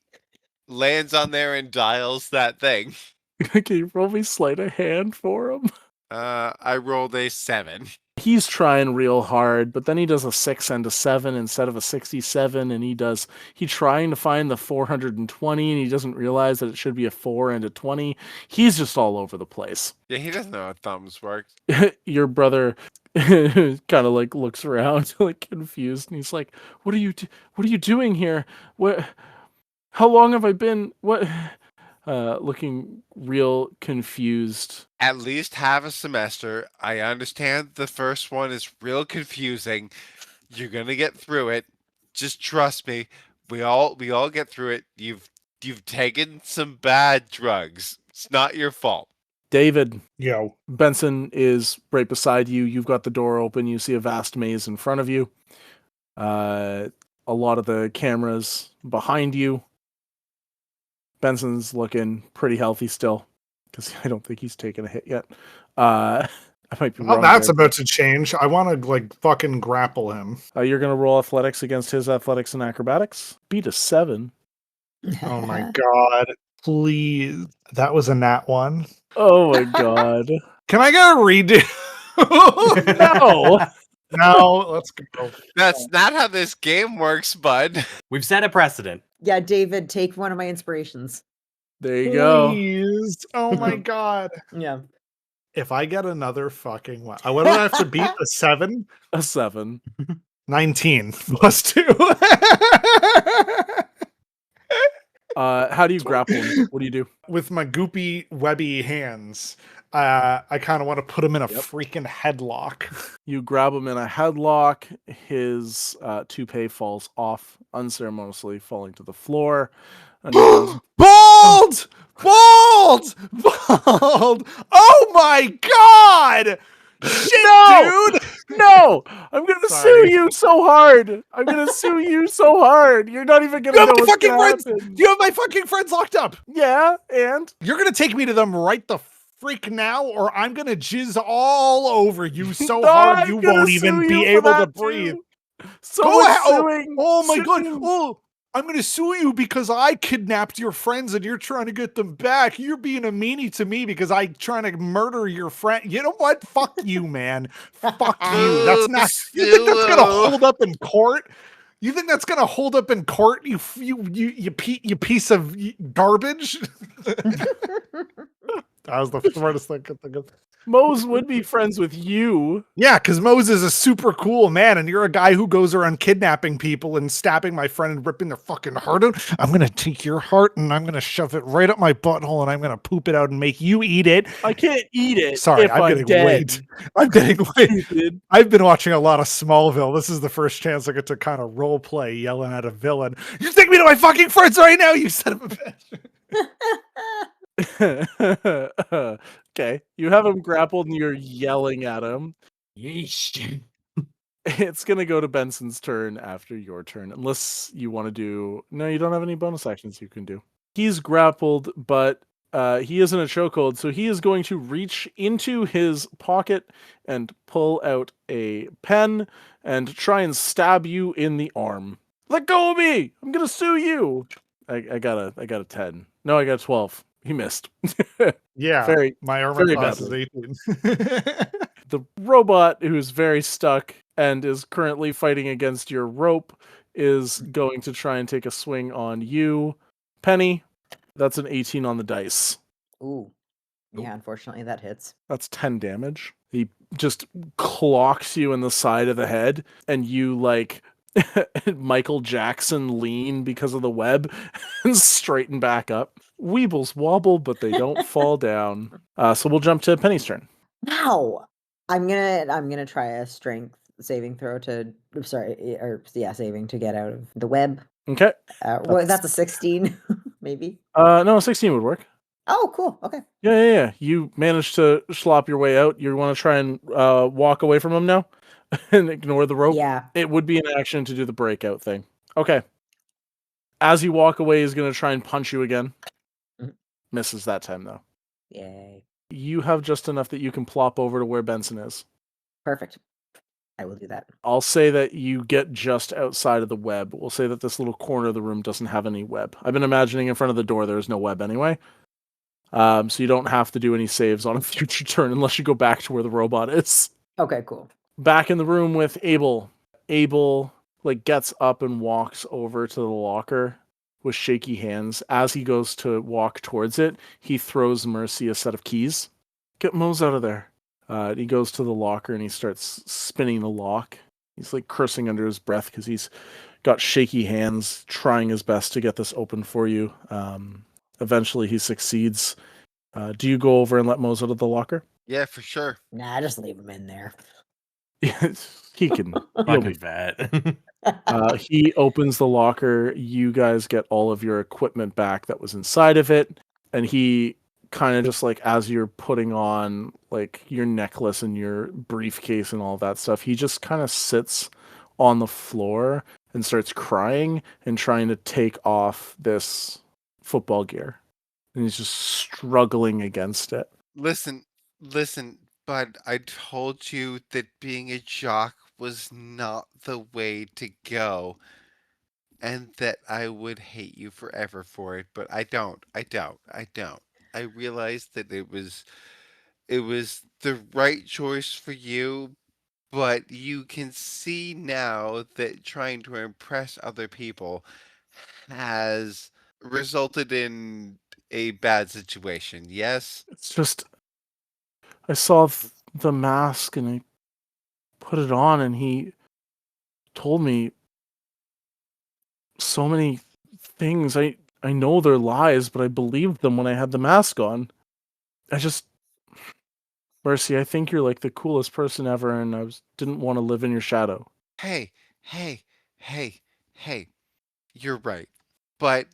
lands on there and dials that thing. Can you roll me sleight of hand for him? I rolled a 7. He's trying real hard, but then he does a 6 and a 7 instead of a 67, and he's trying to find the 420, and he doesn't realize that it should be a 4 and a 20. He's just all over the place. Yeah, he doesn't know how thumbs work. Your brother kind of like looks around like confused, and he's like, what are you doing here? How long have I been? What? Looking real confused. At least have a semester. I understand the first one is real confusing. You're gonna get through it. Just trust me. We all get through it. You've taken some bad drugs. It's not your fault. David. Yo. Benson is right beside you. You've got the door open. You see a vast maze in front of you. A lot of the cameras behind you. Benson's looking pretty healthy still, because I don't think he's taken a hit yet. I might be wrong. Oh, that's about to change. I want to like fucking grapple him. You're gonna roll athletics against his athletics and acrobatics. Beat a 7. Oh my god! Please, that was a nat 1. Oh my god! Can I get a redo? No. No, let's go. That's not how this game works, bud. We've set a precedent. Yeah, David, take one of my inspirations. There you go. Please. Oh my god. Yeah. If I get another fucking one, what do I have to beat? A 7? A 7. 19 plus 2. How do you grapple him? What do you do? With my goopy, webby hands, I kind of want to put him in a freaking headlock. You grab him in a headlock. His toupee falls off unceremoniously, falling to the floor. And he goes, Bald! Oh my god! Shit, No! dude. No! I'm gonna Sorry. sue you so hard. I'm gonna sue you so hard. You're not even You gonna have know my what's fucking gonna friends. happen. You have my fucking friends locked up. Yeah, and You're gonna take me to them right the freak now, or I'm gonna jizz all over you so No, hard I'm you gonna won't sue even be you for able to that breathe. too. So Go much ahead. suing. Oh my god. Suing. Oh, I'm gonna sue you because I kidnapped your friends and you're trying to get them back. You're being a meanie to me because I'm trying to murder your friend. You know what? Fuck you, man. Fuck you. That's not. You think that's gonna hold up in court? You think that's gonna hold up in court? You piece of garbage. That was the smartest thing I could think of. Mose would be friends with you. Yeah, because Mose is a super cool man, and you're a guy who goes around kidnapping people and stabbing my friend and ripping their fucking heart out. I'm gonna take your heart and I'm gonna shove it right up my butthole and I'm gonna poop it out and make you eat it. I can't eat it. Sorry, if I'm I'm getting dead. I'm getting way. Stupid. I've been watching a lot of Smallville. This is the first chance I get to kind of role play yelling at a villain. You take me to my fucking friends right now, you son of a bitch. Okay, you have him grappled and you're yelling at him. Yeesh. It's gonna go to Benson's turn after your turn, unless you want to do. No, you don't have any bonus actions you can do. He's grappled, but he is in a chokehold, so he is going to reach into his pocket and pull out a pen and try and stab you in the arm. Let go of me! I'm gonna sue you. I got a 10. No, I got a 12. He missed. Yeah, Very, my armor very class is badly. 18. The robot, who is very stuck and is currently fighting against your rope, is going to try and take a swing on you. Penny, that's an 18 on the dice. Ooh. Yeah, unfortunately that hits. That's 10 damage. He just clocks you in the side of the head, and you like Michael Jackson lean because of the web and straighten back up. Weebles wobble, but they don't fall down. So we'll jump to Penny's turn. Wow. I'm gonna try a strength saving throw to saving to get out of the web. Okay. Well, that's a 16, maybe. No, 16 would work. Oh, cool. Okay. Yeah. You managed to slop your way out. You want to try and walk away from him now and ignore the rope? Yeah. It would be an action to do the breakout thing. Okay. As you walk away, he's going to try and punch you again. Mhm. Misses that time, though. Yay. You have just enough that you can plop over to where Benson is. Perfect. I will do that. I'll say that you get just outside of the web. We'll say that this little corner of the room doesn't have any web. I've been imagining in front of the door there is no web anyway. So you don't have to do any saves on a future turn unless you go back to where the robot is. Okay, cool. Back in the room with Abel. Abel gets up and walks over to the locker with shaky hands. As he goes to walk towards it, he throws Mercy a set of keys. Get Mose out of there. He goes to the locker and he starts spinning the lock. He's cursing under his breath because he's got shaky hands, trying his best to get this open for you. Eventually he succeeds. Do you go over and let Mose out of the locker? Yeah, for sure. Nah, just leave him in there. He can. I'll be fat. He opens the locker. You guys get all of your equipment back that was inside of it. And he kind of just as you're putting on your necklace and your briefcase and all that stuff, he just kind of sits on the floor and starts crying and trying to take off this football gear. And he's just struggling against it. Listen, bud, I told you that being a jock was not the way to go. And that I would hate you forever for it, but I don't. I realized that it was the right choice for you, but you can see now that trying to impress other people has resulted in a bad situation. Yes? It's just, I saw the mask and I put it on and he told me so many things. I know they're lies, but I believed them when I had the mask on. Mercy, I think you're the coolest person ever, and I didn't want to live in your shadow. Hey. You're right. But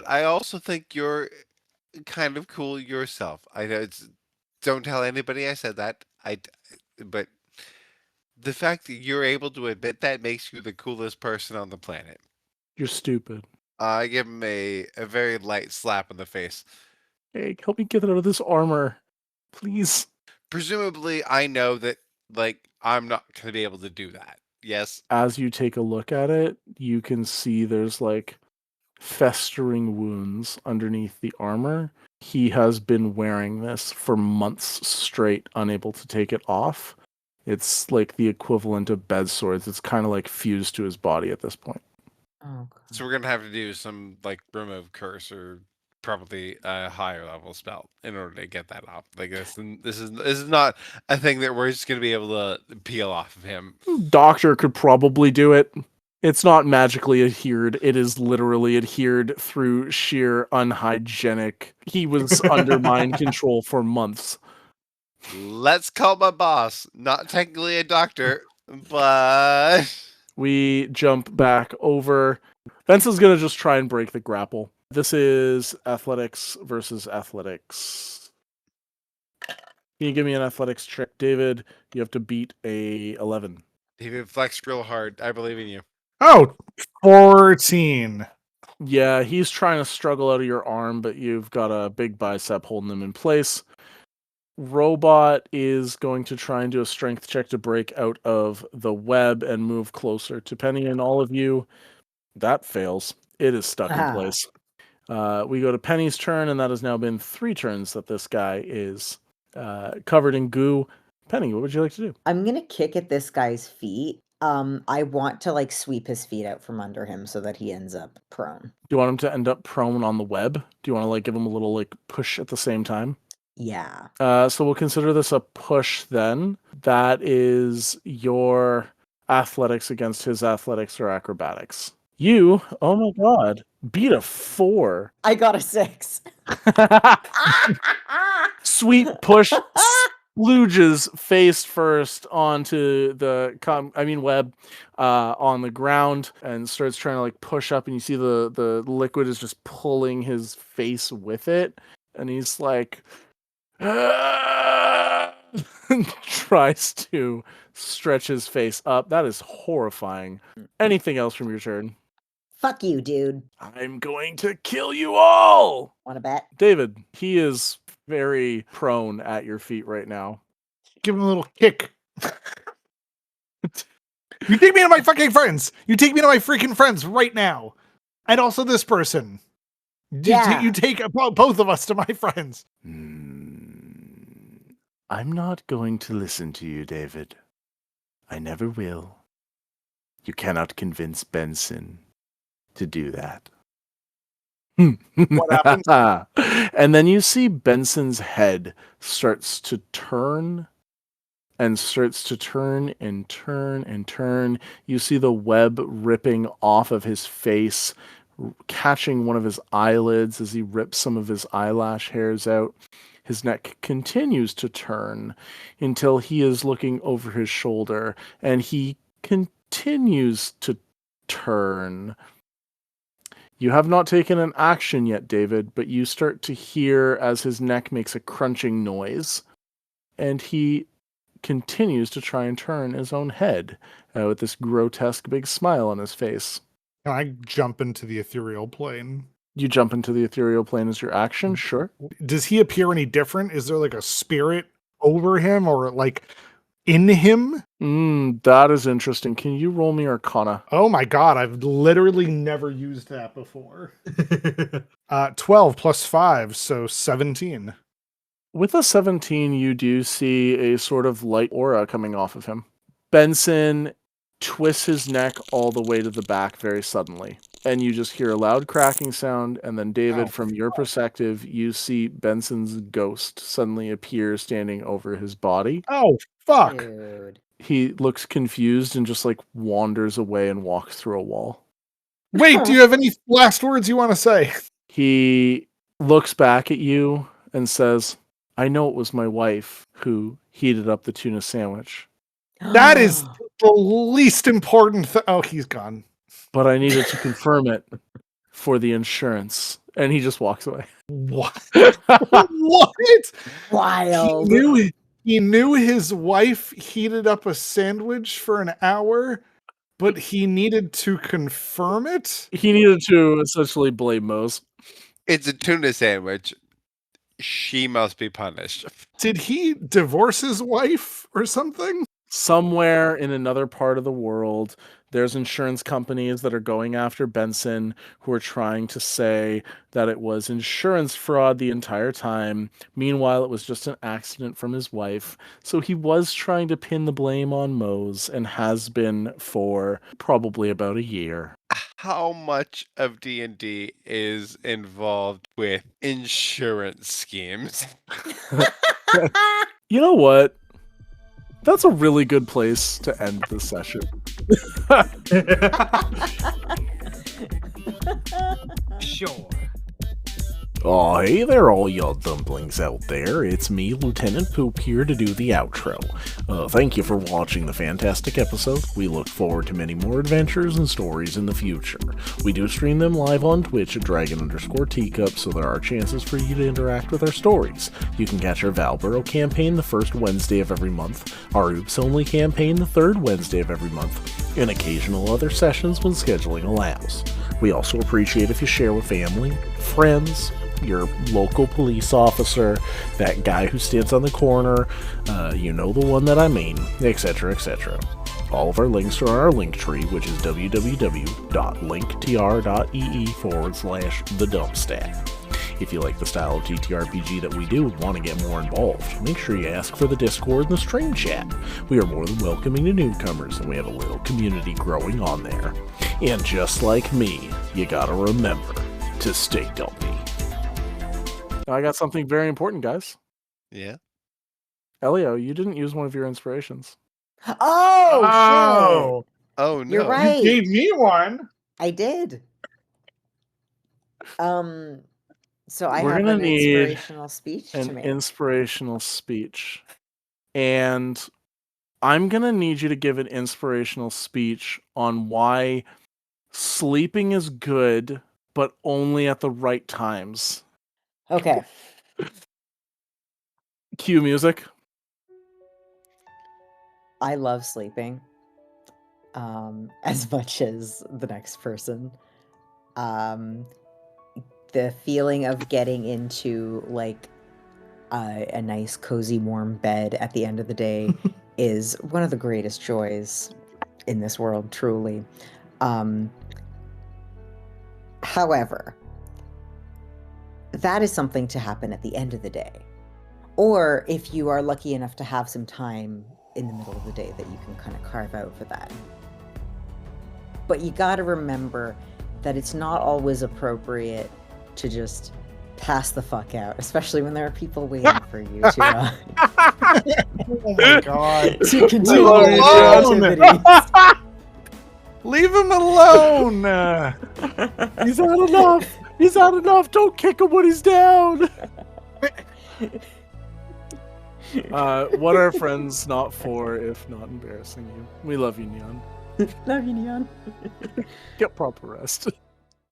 I also think you're kind of cool yourself. I know don't tell anybody I said that. but the fact that you're able to admit that makes you the coolest person on the planet. You're stupid. I give him a very light slap in the face. Hey, help me get out of this armor. Please. Presumably, I know that, like, I'm not going to be able to do that. Yes. As you take a look at it, you can see there's like festering wounds underneath the armor. He has been wearing this for months straight, unable to take it off. It's like the equivalent of bed sores. It's kind of like fused to his body at this point. Oh, So we're going to have to do some, like, remove curse or probably a higher level spell in order to get that off. Like, this is not a thing that we're just going to be able to peel off of him. Doctor could probably do it. It's not magically adhered. It is literally adhered through sheer unhygienic. He was under mind control for months. Let's call my boss. Not technically a doctor, but... We jump back over. Benson's going to just try and break the grapple. This is athletics versus athletics. Can you give me an athletics check, David? You have to beat a 11. He flexed real hard. I believe in you. Oh, 14. Yeah, he's trying to struggle out of your arm, but you've got a big bicep holding him in place. Robot is going to try and do a strength check to break out of the web and move closer to Penny and all of you. That fails. It is stuck in place. We go to Penny's turn, and that has now been 3 turns that this guy is covered in goo. Penny, what would you like to do? I'm gonna kick at this guy's feet. I want to like sweep his feet out from under him so that he ends up prone. Do you want him to end up prone on the web? Do you want to like give him a little like push at the same time? Yeah. So we'll consider this a push then. That is your athletics against his athletics or acrobatics. You, oh my god, beat a 4. I got a 6. Sweet push splooges face first onto the web on the ground and starts trying to like push up, and you see the liquid is just pulling his face with it, and he's like tries to stretch his face up. That is horrifying. Anything else from your turn? Fuck you, dude. I'm going to kill you all! Wanna bet? David, he is very prone at your feet right now. Give him a little kick. You take me to my fucking friends. You take me to my freaking friends right now. And also this person. Yeah. You take both of us to my friends. I'm not going to listen to you, David. I never will. You cannot convince Benson to do that. What happens? And then you see Benson's head starts to turn and starts to turn and turn and turn. You see the web ripping off of his face, catching one of his eyelids as he rips some of his eyelash hairs out. His neck continues to turn until he is looking over his shoulder, and he continues to turn. You have not taken an action yet, David, but you start to hear as his neck makes a crunching noise, and he continues to try and turn his own head with this grotesque big smile on his face. Can I jump into the ethereal plane? You jump into the ethereal plane as your action? Sure. Does he appear any different? Is there like a spirit over him or like in him? That is interesting. Can you roll me Arcana? Oh my god, I've literally never used that before. 12 plus 5, so 17. With a 17, you do see a sort of light aura coming off of him. Benson twists his neck all the way to the back very suddenly. And you just hear a loud cracking sound, and then David, from your perspective, you see Benson's ghost suddenly appear standing over his body. Oh, fuck. Dude. He looks confused and just like wanders away and walks through a wall. Wait, do you have any last words you want to say? He looks back at you and says, I know it was my wife who heated up the tuna sandwich, That is the least important thing. Oh, he's gone. but I needed to confirm it for the insurance. And he just walks away. What? What? Wild. He knew He knew his wife heated up a sandwich for an hour, but he needed to confirm it. He needed to essentially blame Mose. It's a tuna sandwich. She must be punished. Did he divorce his wife or something? Somewhere in another part of the world, there's insurance companies that are going after Benson who are trying to say that it was insurance fraud the entire time. Meanwhile, it was just an accident from his wife. So he was trying to pin the blame on Mose and has been for probably about a year. How much of D&D is involved with insurance schemes? You know what? That's a really good place to end the session. Sure. Oh, hey there, all y'all dumplings out there. It's me, Lieutenant Poop, here to do the outro. Thank you for watching the fantastic episode. We look forward to many more adventures and stories in the future. We do stream them live on Twitch at Dragon_Teacup, so there are chances for you to interact with our stories. You can catch our Valborough campaign the first Wednesday of every month, our Oops-only campaign the third Wednesday of every month, and occasional other sessions when scheduling allows. We also appreciate if you share with family, friends, your local police officer, that guy who stands on the corner, you know the one that I mean, etc., etc. All of our links are on our link tree, which is www.linktr.ee/thedumpstat. If you like the style of TTRPG that we do and want to get more involved, make sure you ask for the Discord and the stream chat. We are more than welcoming to newcomers, and we have a little community growing on there. And just like me, you gotta remember to stay dumpy. I got something very important, guys. Yeah. Elio, you didn't use one of your inspirations. Oh, Oh no. shit. You're right. You gave me one. I did. So I We're have gonna an need inspirational speech to An make. inspirational speech. And I'm going to need you to give an inspirational speech on why sleeping is good, but only at the right times. Okay. Cue music. I love sleeping as much as the next person. The feeling of getting into like a nice cozy warm bed at the end of the day is one of the greatest joys in this world, truly. However, that is something to happen at the end of the day, or if you are lucky enough to have some time in the middle of the day that you can kind of carve out for that. But you got to remember that it's not always appropriate to just pass the fuck out, especially when there are people waiting for you to Oh my god. to continue love your you, activities. Leave him alone. He's had enough. He's had enough. Don't kick him when he's down. What are friends not for if not embarrassing you? We love you, Neon. Love you, Neon. Get proper rest.